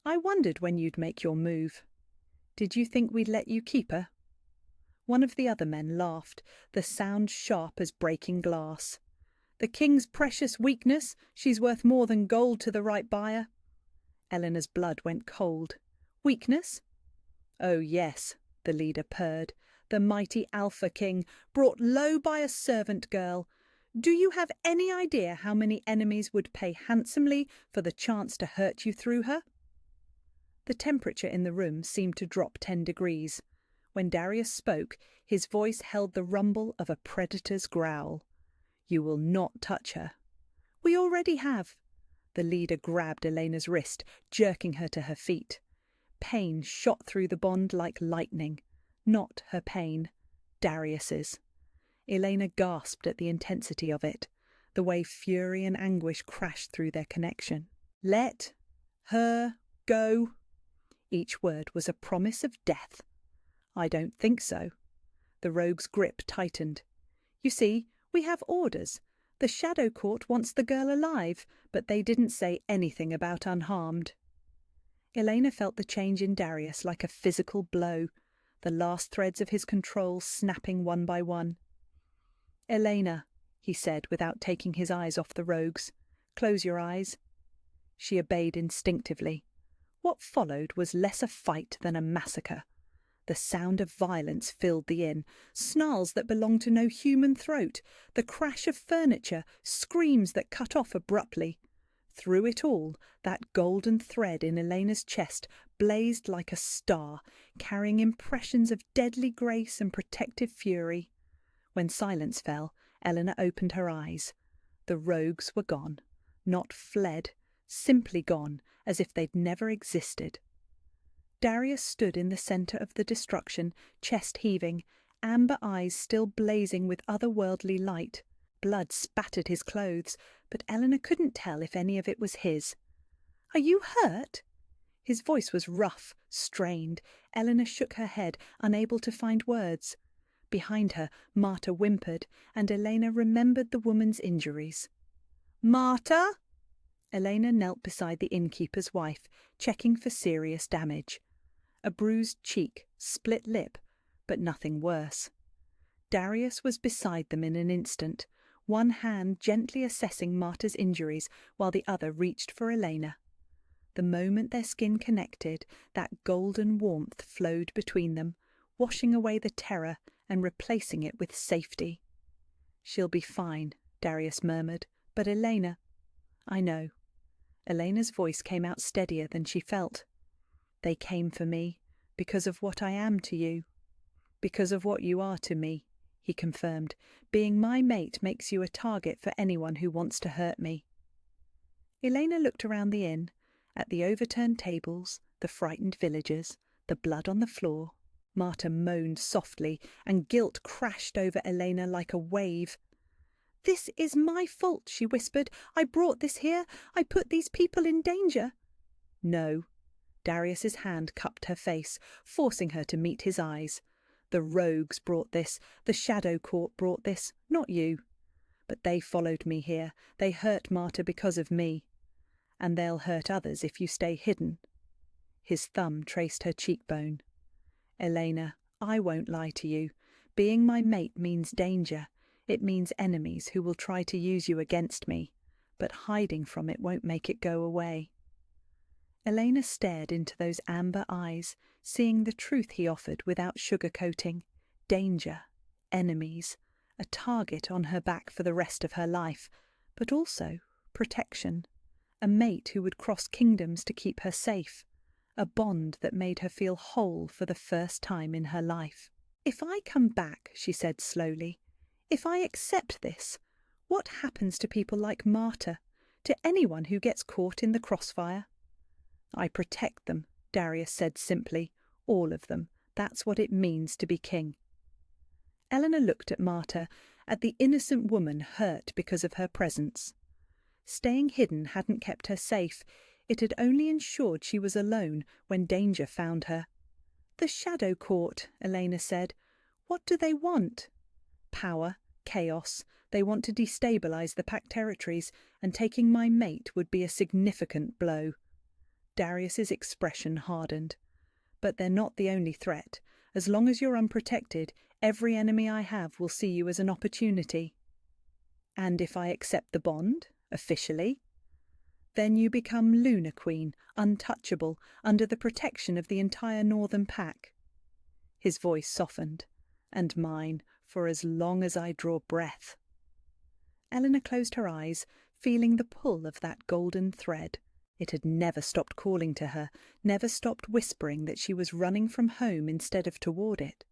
"I wondered when you'd make your move. Did you think we'd let you keep her?" One of the other men laughed, the sound sharp as breaking glass. "The king's precious weakness? She's worth more than gold to the right buyer." Eleanor's blood went cold. "Weakness?" "Oh yes," the leader purred. "The mighty Alpha King, brought low by a servant girl. Do you have any idea how many enemies would pay handsomely for the chance to hurt you through her?" The temperature in the room seemed to drop 10 degrees. When Darius spoke, his voice held the rumble of a predator's growl. "You will not touch her." We already have. The leader grabbed Elena's wrist, jerking her to her feet. Pain shot through the bond like lightning. Not her pain, Darius's. Elena gasped at the intensity of it, the way fury and anguish crashed through their connection. Let her go. Each word was a promise of death. I don't think so. The rogue's grip tightened. You see, we have orders. The Shadow Court wants the girl alive, but they didn't say anything about unharmed. Elena felt the change in Darius like a physical blow, the last threads of his control snapping one by one. Elena, he said without taking his eyes off the rogue's, close your eyes. She obeyed instinctively. What followed was less a fight than a massacre. The sound of violence filled the inn, snarls that belonged to no human throat, the crash of furniture, screams that cut off abruptly. Through it all, that golden thread in Elena's chest blazed like a star, carrying impressions of deadly grace and protective fury. When silence fell, Eleanor opened her eyes. The rogues were gone. Not fled, simply gone, as if they'd never existed. Darius stood in the centre of the destruction, chest heaving, amber eyes still blazing with otherworldly light. Blood spattered his clothes, but Eleanor couldn't tell if any of it was his. "Are you hurt?" His voice was rough, strained. Eleanor shook her head, unable to find words. Behind her, Marta whimpered, and Elena remembered the woman's injuries. "Marta!" Elena knelt beside the innkeeper's wife, checking for serious damage. A bruised cheek, split lip, but nothing worse. Darius was beside them in an instant, one hand gently assessing Marta's injuries while the other reached for Elena. The moment their skin connected, that golden warmth flowed between them, washing away the terror and replacing it with safety. "She'll be fine," Darius murmured, "but Elena—" "I know." Elena's voice came out steadier than she felt. "They came for me, because of what I am to you." "Because of what you are to me," he confirmed. "Being my mate makes you a target for anyone who wants to hurt me." Elena looked around the inn, at the overturned tables, the frightened villagers, the blood on the floor. Marta moaned softly, and guilt crashed over Elena like a wave. "This is my fault," she whispered. "I brought this here. I put these people in danger." "No." Darius's hand cupped her face, forcing her to meet his eyes. "The rogues brought this. The Shadow Court brought this, not you. But they followed me here. They hurt Marta because of me. And they'll hurt others if you stay hidden." His thumb traced her cheekbone. "Elena, I won't lie to you. Being my mate means danger. It means enemies who will try to use you against me. But hiding from it won't make it go away." Elena stared into those amber eyes, seeing the truth he offered without sugarcoating. Danger, enemies, a target on her back for the rest of her life, but also protection. A mate who would cross kingdoms to keep her safe. A bond that made her feel whole for the first time in her life. "If I come back," she said slowly, "if I accept this, what happens to people like Marta, to anyone who gets caught in the crossfire?" "I protect them," Darius said simply. "All of them. That's what it means to be king." Eleanor looked at Marta, at the innocent woman hurt because of her presence. Staying hidden hadn't kept her safe. It had only ensured she was alone when danger found her. "The Shadow Court," Elena said. "What do they want?" "Power, chaos. They want to destabilize the Pact territories, and taking my mate would be a significant blow." Darius's expression hardened. "But they're not the only threat. As long as you're unprotected, every enemy I have will see you as an opportunity." "And if I accept the bond, officially?" "Then you become Lunar Queen, untouchable, under the protection of the entire Northern Pack." His voice softened. "And mine, for as long as I draw breath." Eleanor closed her eyes, feeling the pull of that golden thread. It had never stopped calling to her, never stopped whispering that she was running from home instead of toward it.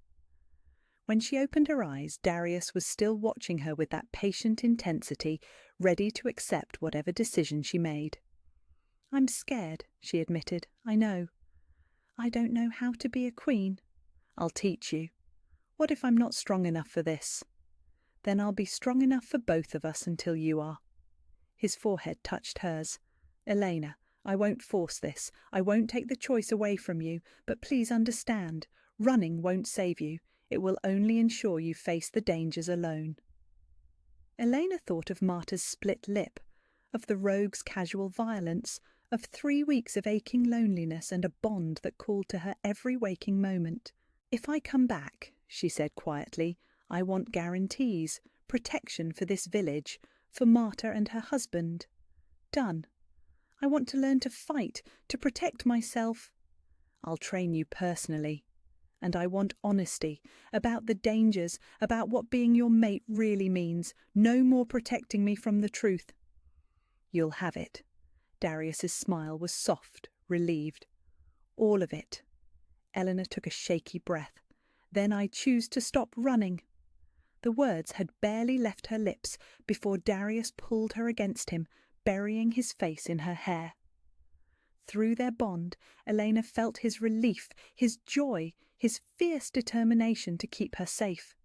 When she opened her eyes, Darius was still watching her with that patient intensity, ready to accept whatever decision she made. "I'm scared," she admitted. "I know. I don't know how to be a queen." "I'll teach you. What if I'm not strong enough for this?" "Then I'll be strong enough for both of us until you are." His forehead touched hers. "Elena, I won't force this. I won't take the choice away from you, but please understand, running won't save you. It will only ensure you face the dangers alone." Elena thought of Marta's split lip, of the rogue's casual violence, of 3 weeks of aching loneliness and a bond that called to her every waking moment. "If I come back," she said quietly, "I want guarantees, protection for this village, for Marta and her husband. Done. I want to learn to fight, to protect myself. I'll train you personally. And I want honesty, about the dangers, about what being your mate really means. No more protecting me from the truth." "You'll have it." Darius's smile was soft, relieved. "All of it." Eleanor took a shaky breath. "Then I choose to stop running." The words had barely left her lips before Darius pulled her against him, burying his face in her hair. Through their bond, Elena felt his relief, his joy, his fierce determination to keep her safe.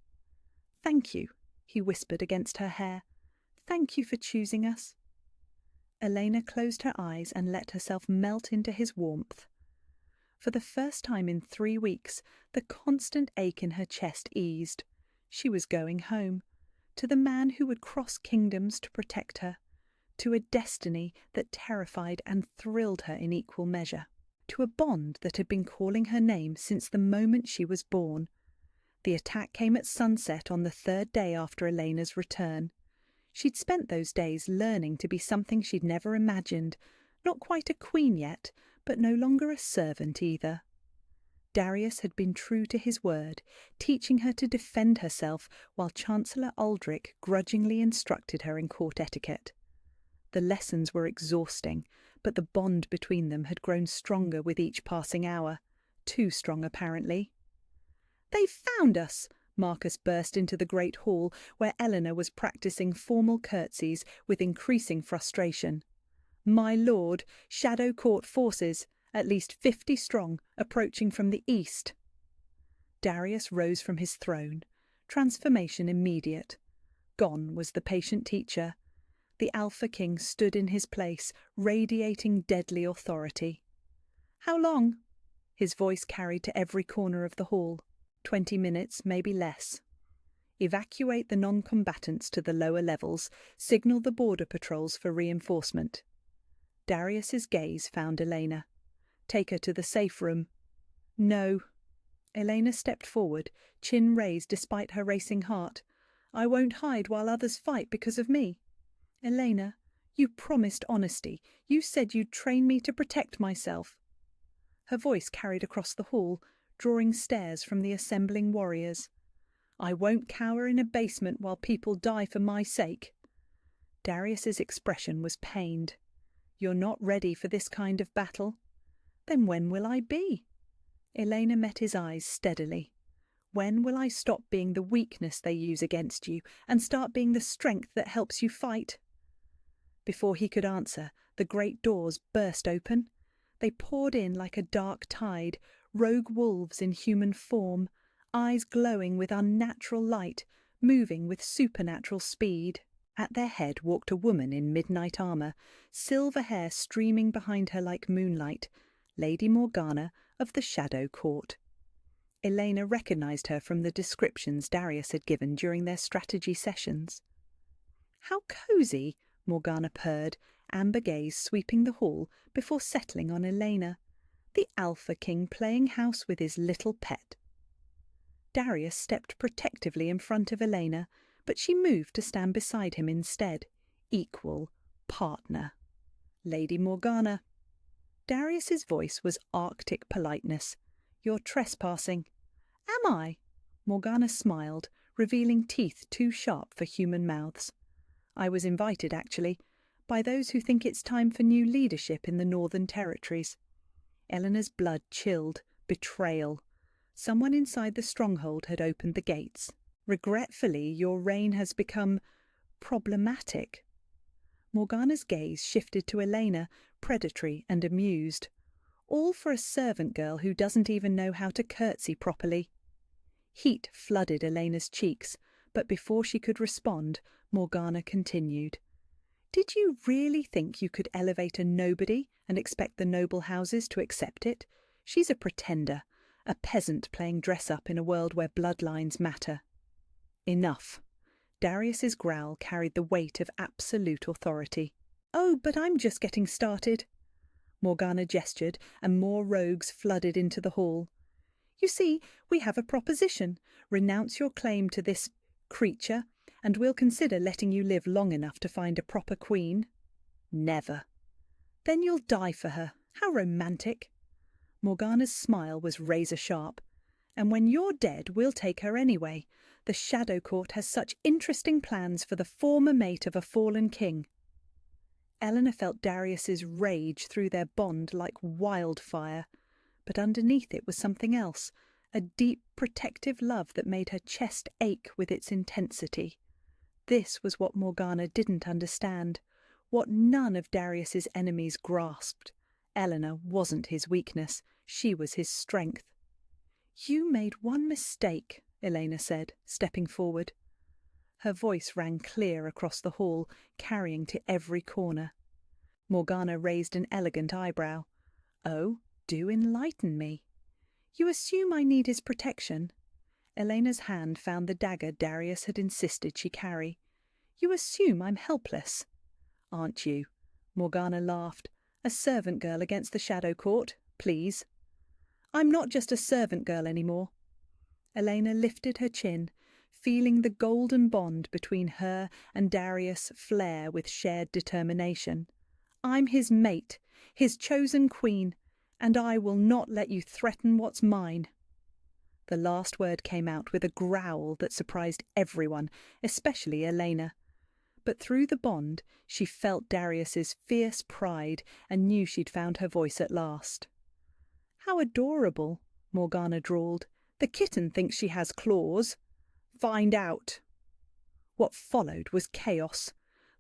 "Thank you," he whispered against her hair. "Thank you for choosing us." Elena closed her eyes and let herself melt into his warmth. For the first time in 3 weeks, the constant ache in her chest eased. She was going home, to the man who would cross kingdoms to protect her, to a destiny that terrified and thrilled her in equal measure, to a bond that had been calling her name since the moment she was born. The attack came at sunset on the 3rd day after Elena's return. She'd spent those days learning to be something she'd never imagined, not quite a queen yet, but no longer a servant either. Darius had been true to his word, teaching her to defend herself while Chancellor Aldrich grudgingly instructed her in court etiquette. The lessons were exhausting, but the bond between them had grown stronger with each passing hour. Too strong, apparently. "They found us!" Marcus burst into the great hall, where Eleanor was practicing formal curtsies with increasing frustration. "My lord, Shadow Court forces, at least 50 strong, approaching from the east." Darius rose from his throne. Transformation immediate. Gone was the patient teacher. The Alpha King stood in his place, radiating deadly authority. "How long?" His voice carried to every corner of the hall. 20 minutes, maybe less. Evacuate the non-combatants to the lower levels. Signal the border patrols for reinforcement. Darius's gaze found Elena. "Take her to the safe room." "No." Elena stepped forward, chin raised despite her racing heart. "I won't hide while others fight because of me." "Elena, you promised honesty. You said you'd train me to protect myself." Her voice carried across the hall, drawing stares from the assembling warriors. "I won't cower in a basement while people die for my sake." Darius's expression was pained. "You're not ready for this kind of battle." "Then when will I be?" Elena met his eyes steadily. "When will I stop being the weakness they use against you and start being the strength that helps you fight?" Before he could answer, the great doors burst open. They poured in like a dark tide, rogue wolves in human form, eyes glowing with unnatural light, moving with supernatural speed. At their head walked a woman in midnight armour, silver hair streaming behind her like moonlight, Lady Morgana of the Shadow Court. Elena recognised her from the descriptions Darius had given during their strategy sessions. "How cosy," Morgana purred, amber gaze sweeping the hall before settling on Elena. The Alpha King playing house with his little pet. Darius stepped protectively in front of Elena, but she moved to stand beside him instead. Equal, partner. "Lady Morgana." Darius's voice was Arctic politeness. "You're trespassing." "Am I?" Morgana smiled, revealing teeth too sharp for human mouths. "I was invited, actually, by those who think it's time for new leadership in the Northern Territories." Eleanor's blood chilled. Betrayal. Someone inside the stronghold had opened the gates. Regretfully, your reign has become problematic. Morgana's gaze shifted to Elena, predatory and amused. All for a servant girl who doesn't even know how to curtsy properly. Heat flooded Elena's cheeks, but before she could respond, Morgana continued. Did you really think you could elevate a nobody and expect the noble houses to accept it? She's a pretender, a peasant playing dress-up in a world where bloodlines matter. Enough. Darius's growl carried the weight of absolute authority. Oh, but I'm just getting started. Morgana gestured, and more rogues flooded into the hall. You see, we have a proposition. Renounce your claim to this creature, and we'll consider letting you live long enough to find a proper queen. Never. Then you'll die for her. How romantic. Morgana's smile was razor-sharp. And when you're dead, we'll take her anyway. The Shadow Court has such interesting plans for the former mate of a fallen king. Eleanor felt Darius's rage through their bond like wildfire, but underneath it was something else, a deep, protective love that made her chest ache with its intensity. This was what Morgana didn't understand, what none of Darius's enemies grasped. Eleanor wasn't his weakness, she was his strength. You made one mistake, Elena said, stepping forward. Her voice rang clear across the hall, carrying to every corner. Morgana raised an elegant eyebrow. Oh, do enlighten me. You assume I need his protection? Elena's hand found the dagger Darius had insisted she carry. You assume I'm helpless? Aren't you? Morgana laughed. A servant girl against the Shadow Court, please. I'm not just a servant girl anymore. Elena lifted her chin, feeling the golden bond between her and Darius flare with shared determination. I'm his mate, his chosen queen, and I will not let you threaten what's mine. The last word came out with a growl that surprised everyone, especially Elena. But through the bond, she felt Darius's fierce pride and knew she'd found her voice at last. How adorable, Morgana drawled. The kitten thinks she has claws. Find out. What followed was chaos.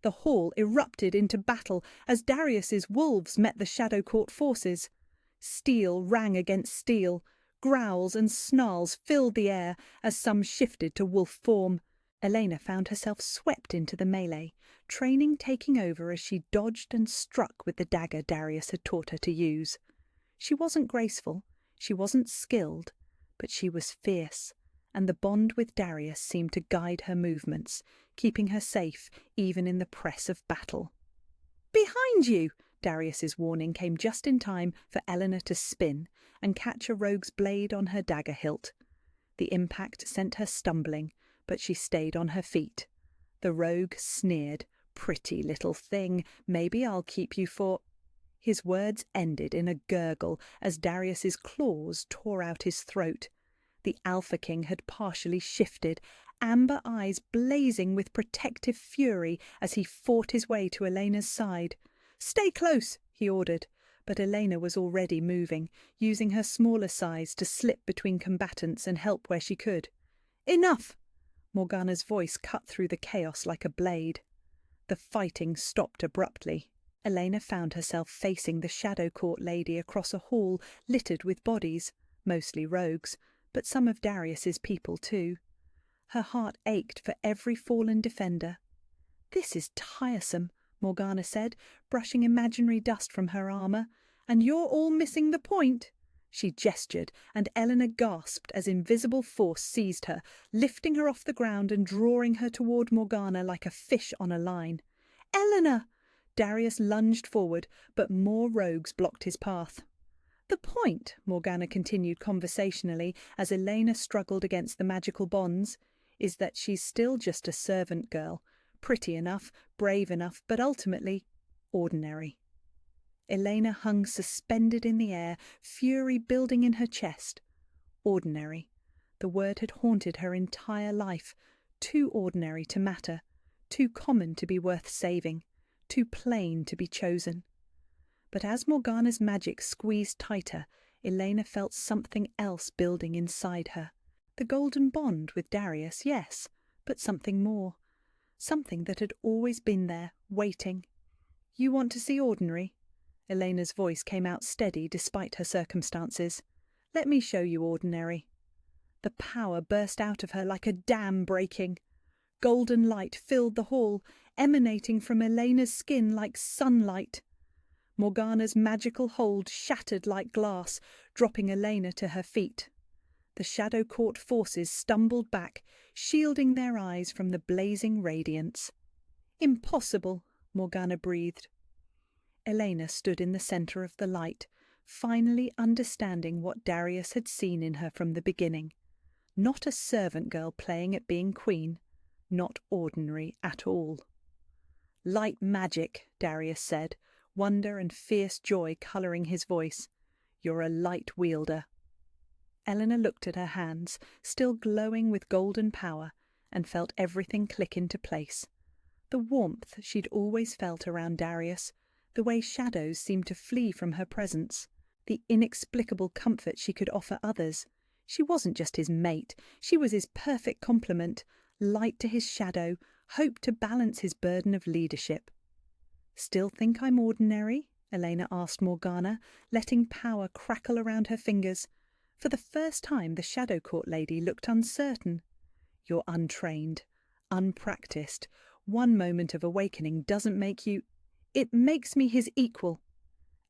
The hall erupted into battle as Darius's wolves met the Shadow Court forces. Steel rang against steel. Growls and snarls filled the air as some shifted to wolf form. Elena found herself swept into the melee, training taking over as she dodged and struck with the dagger Darius had taught her to use. She wasn't graceful, she wasn't skilled, but she was fierce, and the bond with Darius seemed to guide her movements, keeping her safe even in the press of battle. "Behind you!" Darius's warning came just in time for Eleanor to spin and catch a rogue's blade on her dagger hilt. The impact sent her stumbling, but she stayed on her feet. The rogue sneered. "Pretty little thing, maybe I'll keep you for—" His words ended in a gurgle as Darius's claws tore out his throat. The Alpha King had partially shifted, amber eyes blazing with protective fury as he fought his way to Elena's side. "Stay close," he ordered, but Elena was already moving, using her smaller size to slip between combatants and help where she could. "Enough!" Morgana's voice cut through the chaos like a blade. The fighting stopped abruptly. Elena found herself facing the Shadow Court lady across a hall littered with bodies, mostly rogues, but some of Darius's people too. Her heart ached for every fallen defender. "This is tiresome," Morgana said, brushing imaginary dust from her armour. "And you're all missing the point." She gestured, and Eleanor gasped as invisible force seized her, lifting her off the ground and drawing her toward Morgana like a fish on a line. "Eleanor!" Darius lunged forward, but more rogues blocked his path. "The point," Morgana continued conversationally as Elena struggled against the magical bonds, "is that she's still just a servant girl, pretty enough, brave enough, but ultimately ordinary." Elena hung suspended in the air, fury building in her chest. Ordinary. The word had haunted her entire life. Too ordinary to matter. Too common to be worth saving. Too plain to be chosen. But as Morgana's magic squeezed tighter, Elena felt something else building inside her. The golden bond with Darius, yes, but something more. Something that had always been there, waiting. "You want to see Ordinary?" Elena's voice came out steady despite her circumstances. "Let me show you Ordinary." The power burst out of her like a dam breaking. Golden light filled the hall, emanating from Elena's skin like sunlight. Morgana's magical hold shattered like glass, dropping Elena to her feet. The Shadow Court forces stumbled back, shielding their eyes from the blazing radiance. "Impossible," Morgana breathed. Elena stood in the centre of the light, finally understanding what Darius had seen in her from the beginning. Not a servant girl playing at being queen, not ordinary at all. "Light magic," Darius said, wonder and fierce joy colouring his voice. "You're a light wielder." Eleanor looked at her hands, still glowing with golden power, and felt everything click into place. The warmth she'd always felt around Darius, the way shadows seemed to flee from her presence, the inexplicable comfort she could offer others. She wasn't just his mate, she was his perfect complement, light to his shadow, hope to balance his burden of leadership. "Still think I'm ordinary?" Elena asked Morgana, letting power crackle around her fingers. For the first time the Shadow Court lady looked uncertain. "You're untrained, unpracticed. One moment of awakening doesn't make you—" "It makes me his equal."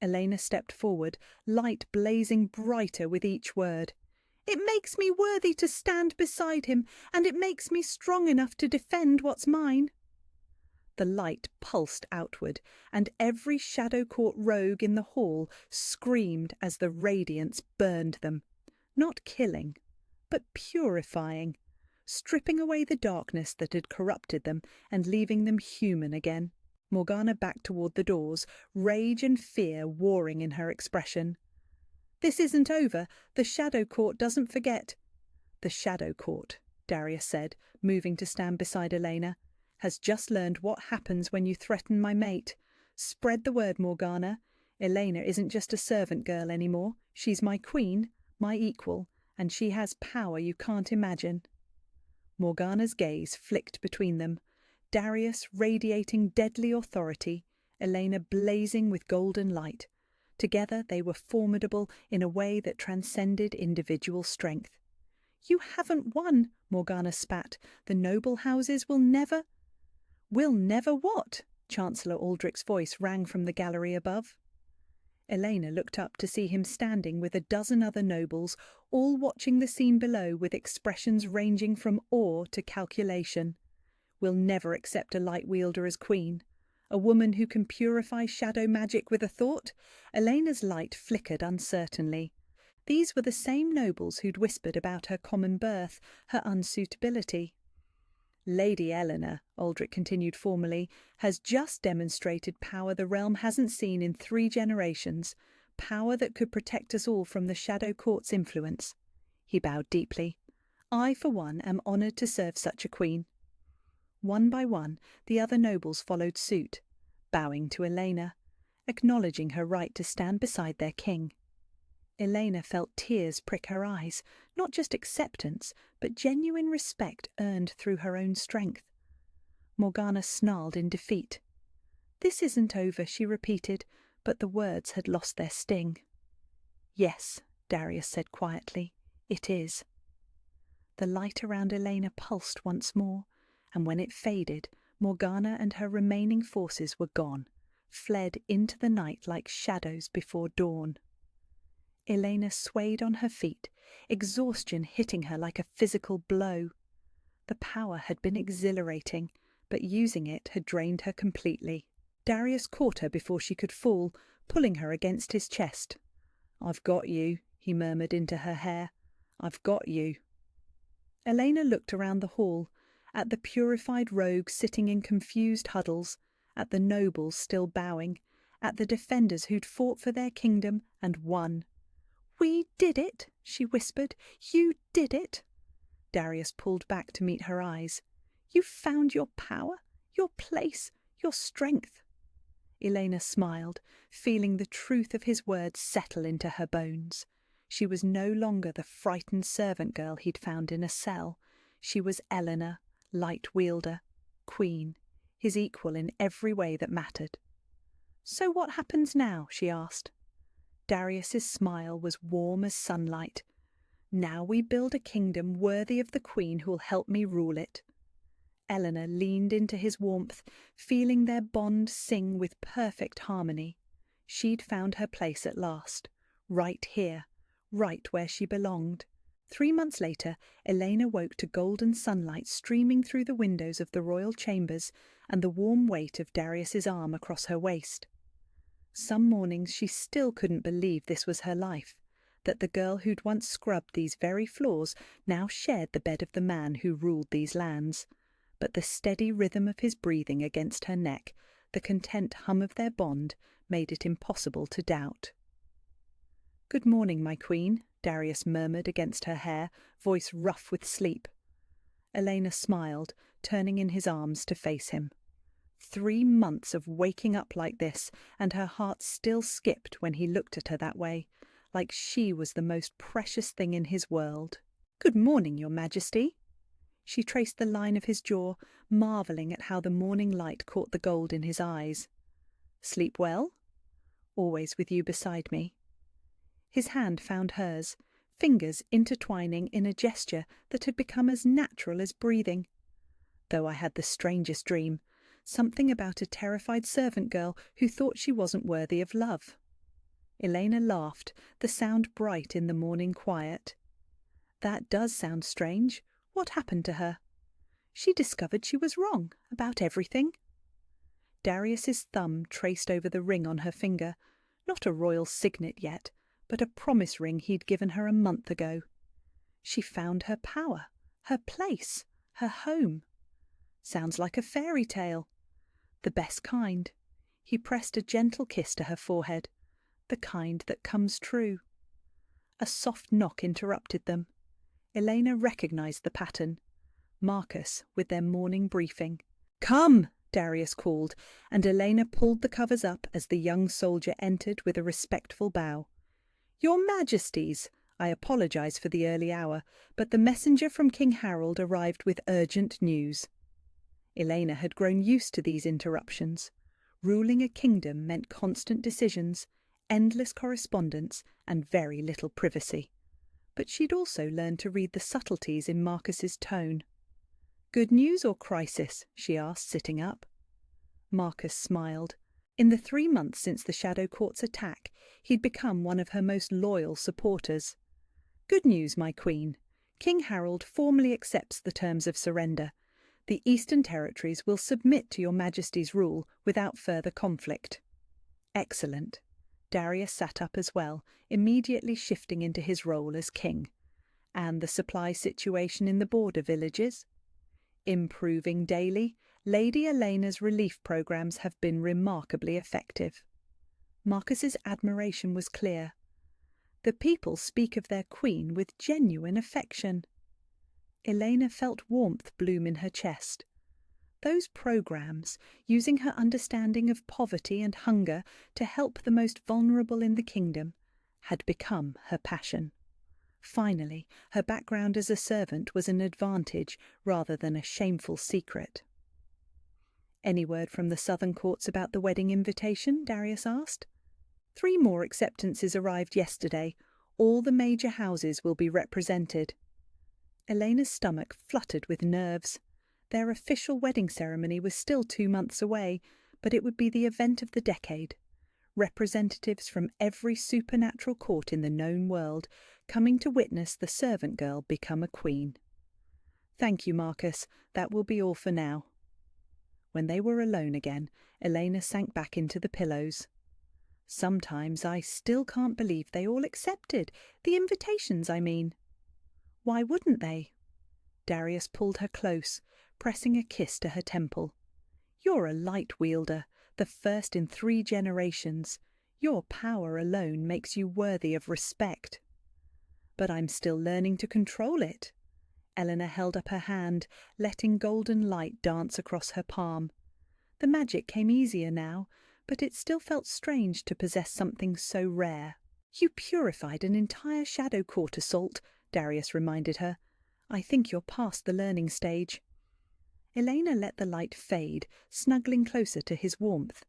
Elena stepped forward, light blazing brighter with each word. "It makes me worthy to stand beside him, and it makes me strong enough to defend what's mine." The light pulsed outward, and every Shadow Court rogue in the hall screamed as the radiance burned them. Not killing, but purifying, stripping away the darkness that had corrupted them and leaving them human again. Morgana backed toward the doors, rage and fear warring in her expression. "This isn't over. The Shadow Court doesn't forget." "The Shadow Court," Darius said, moving to stand beside Elena, "has just learned what happens when you threaten my mate. Spread the word, Morgana. Elena isn't just a servant girl anymore. She's my queen, my equal, and she has power you can't imagine." Morgana's gaze flicked between them, Darius radiating deadly authority, Elena blazing with golden light. Together they were formidable in a way that transcended individual strength. "You haven't won," Morgana spat. "The noble houses will never—" "Will never what?" Chancellor Aldrich's voice rang from the gallery above. Elena looked up to see him standing with a dozen other nobles, all watching the scene below with expressions ranging from awe to calculation. "We'll never accept a light wielder as queen. A woman who can purify shadow magic with a thought?" Elena's light flickered uncertainly. These were the same nobles who'd whispered about her common birth, her unsuitability. "Lady Eleanor," Aldrich continued formally, "has just demonstrated power the realm hasn't seen in 3 generations, power that could protect us all from the Shadow Court's influence." He bowed deeply. "I, for one, am honoured to serve such a queen." One by one, the other nobles followed suit, bowing to Elena, acknowledging her right to stand beside their king. Elena felt tears prick her eyes, not just acceptance, but genuine respect earned through her own strength. Morgana snarled in defeat. "This isn't over," she repeated, but the words had lost their sting. "Yes," Darius said quietly, "it is." The light around Elena pulsed once more, and when it faded, Morgana and her remaining forces were gone, fled into the night like shadows before dawn. Elena swayed on her feet, exhaustion hitting her like a physical blow. The power had been exhilarating, but using it had drained her completely. Darius caught her before she could fall, pulling her against his chest. "I've got you," he murmured into her hair. "I've got you." Elena looked around the hall, at the purified rogues sitting in confused huddles, at the nobles still bowing, at the defenders who'd fought for their kingdom and won. "We did it," she whispered. "You did it." Darius pulled back to meet her eyes. "You found your power, your place, your strength." Elena smiled, feeling the truth of his words settle into her bones. She was no longer the frightened servant girl he'd found in a cell. She was Eleanor, light wielder, queen, his equal in every way that mattered. "So what happens now?" she asked. Darius's smile was warm as sunlight. "Now we build a kingdom worthy of the queen who'll help me rule it." Eleanor leaned into his warmth, feeling their bond sing with perfect harmony. She'd found her place at last, right here, right where she belonged. 3 months later, Elena woke to golden sunlight streaming through the windows of the royal chambers and the warm weight of Darius's arm across her waist. Some mornings she still couldn't believe this was her life, that the girl who'd once scrubbed these very floors now shared the bed of the man who ruled these lands. But the steady rhythm of his breathing against her neck, the content hum of their bond, made it impossible to doubt. "Good morning, my queen," Darius murmured against her hair, voice rough with sleep. Elena smiled, turning in his arms to face him. 3 months of waking up like this, and her heart still skipped when he looked at her that way, like she was the most precious thing in his world. "Good morning, your majesty." She traced the line of his jaw, marvelling at how the morning light caught the gold in his eyes. "Sleep well?" "Always with you beside me." His hand found hers, fingers intertwining in a gesture that had become as natural as breathing. "Though I had the strangest dream, something about a terrified servant girl who thought she wasn't worthy of love." Elena laughed, the sound bright in the morning quiet. "That does sound strange. What happened to her?" "She discovered she was wrong about everything." Darius's thumb traced over the ring on her finger, not a royal signet yet, but a promise ring he'd given her a month ago. She found her power, her place, her home. Sounds like a fairy tale. The best kind. He pressed a gentle kiss to her forehead, the kind that comes true. A soft knock interrupted them. Elena recognized the pattern. Marcus, with their morning briefing. "Come!" Darius called, and Elena pulled the covers up as the young soldier entered with a respectful bow. "Your Majesties, I apologize for the early hour, but the messenger from King Harold arrived with urgent news." Elena had grown used to these interruptions. Ruling a kingdom meant constant decisions, endless correspondence, and very little privacy. But she'd also learned to read the subtleties in Marcus's tone. "Good news or crisis?" she asked, sitting up. Marcus smiled. In the 3 months since the Shadow Court's attack, he'd become one of her most loyal supporters. "Good news, my queen. King Harold formally accepts the terms of surrender. The Eastern Territories will submit to your Majesty's rule without further conflict." "Excellent." Darius sat up as well, immediately shifting into his role as king. "And the supply situation in the border villages?" "Improving daily. Lady Elena's relief programs have been remarkably effective." Marcus's admiration was clear. "The people speak of their queen with genuine affection." Elena felt warmth bloom in her chest. Those programs, using her understanding of poverty and hunger to help the most vulnerable in the kingdom, had become her passion. Finally, her background as a servant was an advantage rather than a shameful secret. "Any word from the southern courts about the wedding invitation?" Darius asked. 3 more acceptances arrived yesterday. All the major houses will be represented." Elena's stomach fluttered with nerves. Their official wedding ceremony was still 2 months away, but it would be the event of the decade. Representatives from every supernatural court in the known world coming to witness the servant girl become a queen. "Thank you, Marcus. That will be all for now." When they were alone again, Elena sank back into the pillows. "Sometimes I still can't believe they all accepted. The invitations, I mean." "Why wouldn't they?" Darius pulled her close, pressing a kiss to her temple. "You're a light wielder, the first in 3 generations. Your power alone makes you worthy of respect." "But I'm still learning to control it." Eleanor held up her hand, letting golden light dance across her palm. The magic came easier now, but it still felt strange to possess something so rare. You purified an entire shadow court assault, Darius reminded her. I think you're past the learning stage. Elena let the light fade, snuggling closer to his warmth.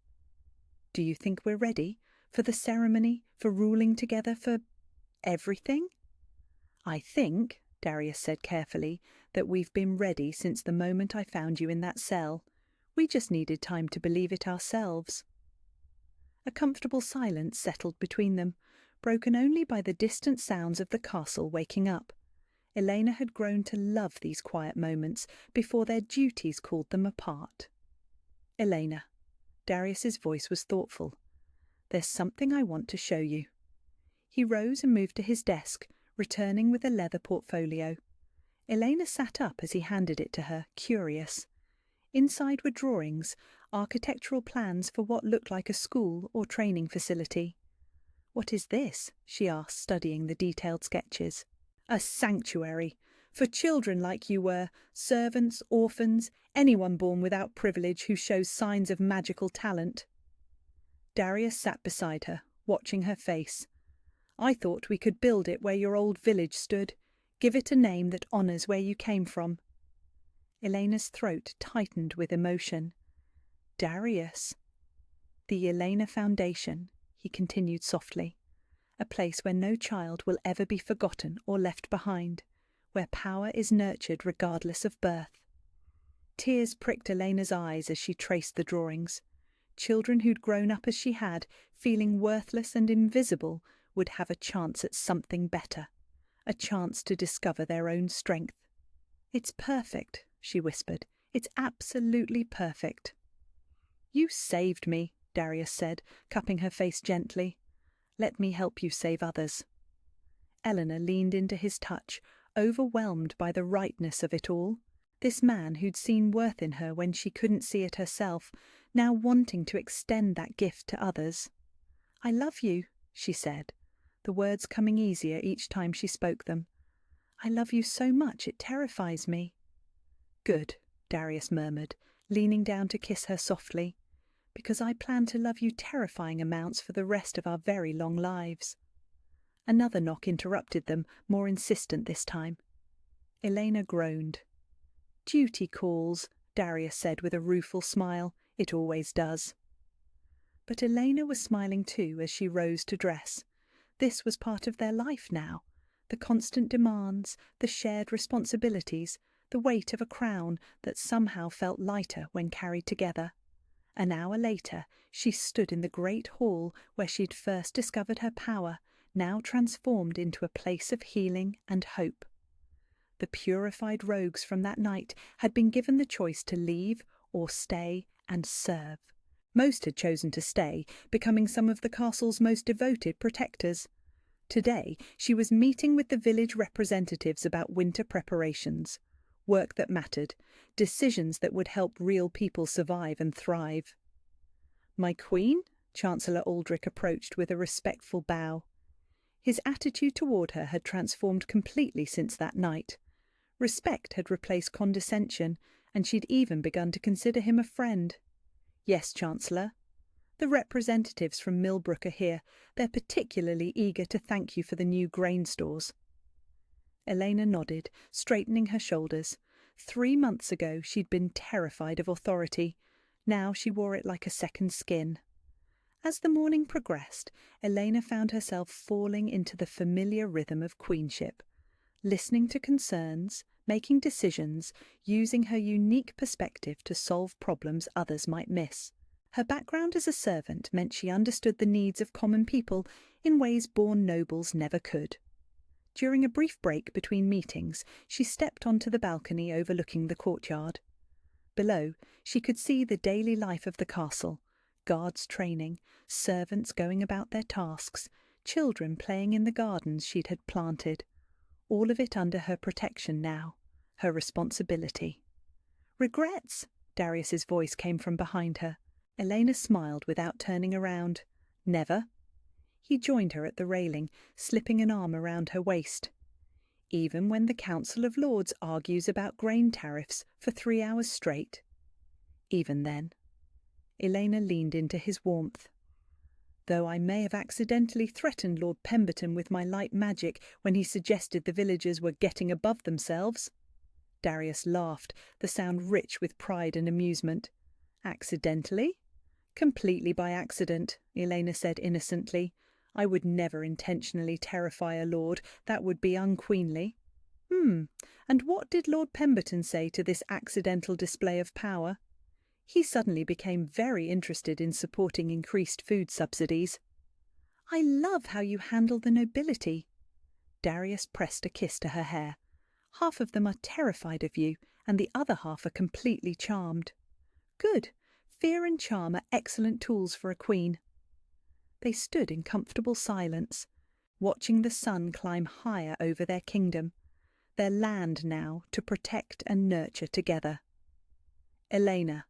Do you think we're ready? For the ceremony? For ruling together? For everything? I think, Darius said carefully, that we've been ready since the moment I found you in that cell. We just needed time to believe it ourselves. A comfortable silence settled between them, broken only by the distant sounds of the castle waking up. Elena had grown to love these quiet moments before their duties called them apart. Elena. Darius's voice was thoughtful. There's something I want to show you. He rose and moved to his desk, returning with a leather portfolio. Elena sat up as he handed it to her, curious. Inside were drawings, architectural plans for what looked like a school or training facility. What is this? She asked, studying the detailed sketches. A sanctuary. For children like you were, servants, orphans, anyone born without privilege who shows signs of magical talent. Darius sat beside her, watching her face. I thought we could build it where your old village stood, give it a name that honours where you came from. Elena's throat tightened with emotion. Darius. The Elena Foundation, he continued softly. A place where no child will ever be forgotten or left behind, where power is nurtured regardless of birth. Tears pricked Elena's eyes as she traced the drawings. Children who'd grown up as she had, feeling worthless and invisible, would have a chance at something better, a chance to discover their own strength. It's perfect, she whispered. It's absolutely perfect. You saved me, Darius said, cupping her face gently. Let me help you save others. Eleanor leaned into his touch, overwhelmed by the rightness of it all. This man who'd seen worth in her when she couldn't see it herself, now wanting to extend that gift to others. I love you, she said, the words coming easier each time she spoke them. I love you so much it terrifies me. Good, Darius murmured, leaning down to kiss her softly. Because I plan to love you terrifying amounts for the rest of our very long lives. Another knock interrupted them, more insistent this time. Elena groaned. Duty calls, Darius said with a rueful smile. It always does. But Elena was smiling too as she rose to dress. This was part of their life now. The constant demands, the shared responsibilities, the weight of a crown that somehow felt lighter when carried together. An hour later, she stood in the great hall where she'd first discovered her power, now transformed into a place of healing and hope. The purified rogues from that night had been given the choice to leave or stay and serve. Most had chosen to stay, becoming some of the castle's most devoted protectors. Today, she was meeting with the village representatives about winter preparations. Work that mattered, decisions that would help real people survive and thrive. My queen? Chancellor Aldrich approached with a respectful bow. His attitude toward her had transformed completely since that night. Respect had replaced condescension, and she'd even begun to consider him a friend. Yes, Chancellor. The representatives from Millbrook are here. They're particularly eager to thank you for the new grain stores. Elena nodded, straightening her shoulders. 3 months ago she'd been terrified of authority. Now she wore it like a second skin. As the morning progressed, Elena found herself falling into the familiar rhythm of queenship, listening to concerns, making decisions, using her unique perspective to solve problems others might miss. Her background as a servant meant she understood the needs of common people in ways born nobles never could. During a brief break between meetings, she stepped onto the balcony overlooking the courtyard. Below, she could see the daily life of the castle, guards training, servants going about their tasks, children playing in the gardens she'd had planted. All of it under her protection now, her responsibility. Regrets? Darius's voice came from behind her. Elena smiled without turning around. Never. He joined her at the railing, slipping an arm around her waist. Even when the Council of Lords argues about grain tariffs for 3 hours straight. Even then. Elena leaned into his warmth. though I may have accidentally threatened Lord Pemberton with my light magic when he suggested the villagers were getting above themselves." Darius laughed, the sound rich with pride and amusement. "Accidentally?" "Completely by accident," Elena said innocently. "I would never intentionally terrify a lord. That would be unqueenly." And what did Lord Pemberton say to this accidental display of power?" "He suddenly became very interested in supporting increased food subsidies." "I love how you handle the nobility." Darius pressed a kiss to her hair. "Half of them are terrified of you, and the other half are completely charmed." "Good. Fear and charm are excellent tools for a queen." They stood in comfortable silence, watching the sun climb higher over their kingdom, their land now to protect and nurture together. "Elena,"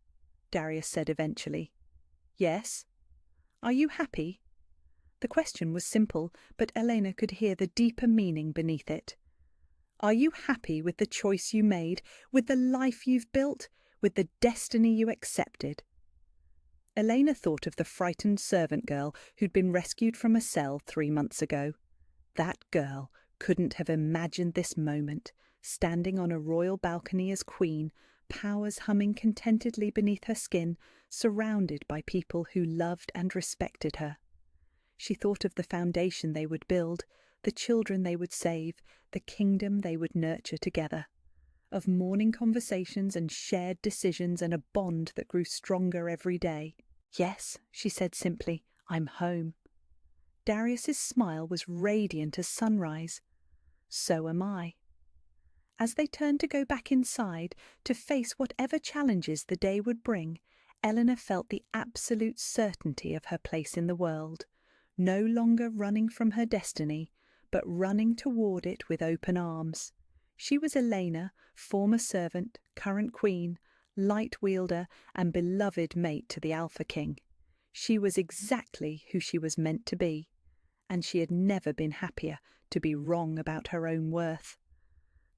Darius said eventually. "Yes?" "Are you happy?" The question was simple, but Elena could hear the deeper meaning beneath it. "Are you happy with the choice you made, with the life you've built, with the destiny you accepted?" Elena thought of the frightened servant girl who'd been rescued from a cell 3 months ago. That girl couldn't have imagined this moment, standing on a royal balcony as queen, powers humming contentedly beneath her skin, surrounded by people who loved and respected her. She thought of the foundation they would build, the children they would save, the kingdom they would nurture together. Of morning conversations and shared decisions and a bond that grew stronger every day. "Yes," she said simply, "I'm home." Darius's smile was radiant as sunrise. "So am I." As they turned to go back inside, to face whatever challenges the day would bring, Eleanor felt the absolute certainty of her place in the world, no longer running from her destiny, but running toward it with open arms. She was Elena, former servant, current queen, light wielder, and beloved mate to the Alpha King. She was exactly who she was meant to be, and she had never been happier to be wrong about her own worth.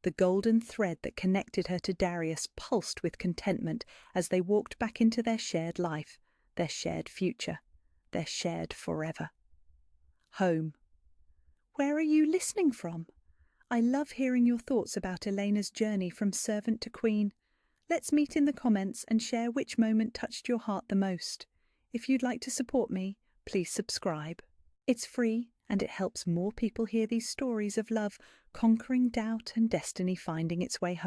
The golden thread that connected her to Darius pulsed with contentment as they walked back into their shared life, their shared future, their shared forever. Home. Where are you listening from? I love hearing your thoughts about Elena's journey from servant to queen. Let's meet in the comments and share which moment touched your heart the most. If you'd like to support me, please subscribe. It's free, and it helps more people hear these stories of love, conquering doubt and destiny finding its way home.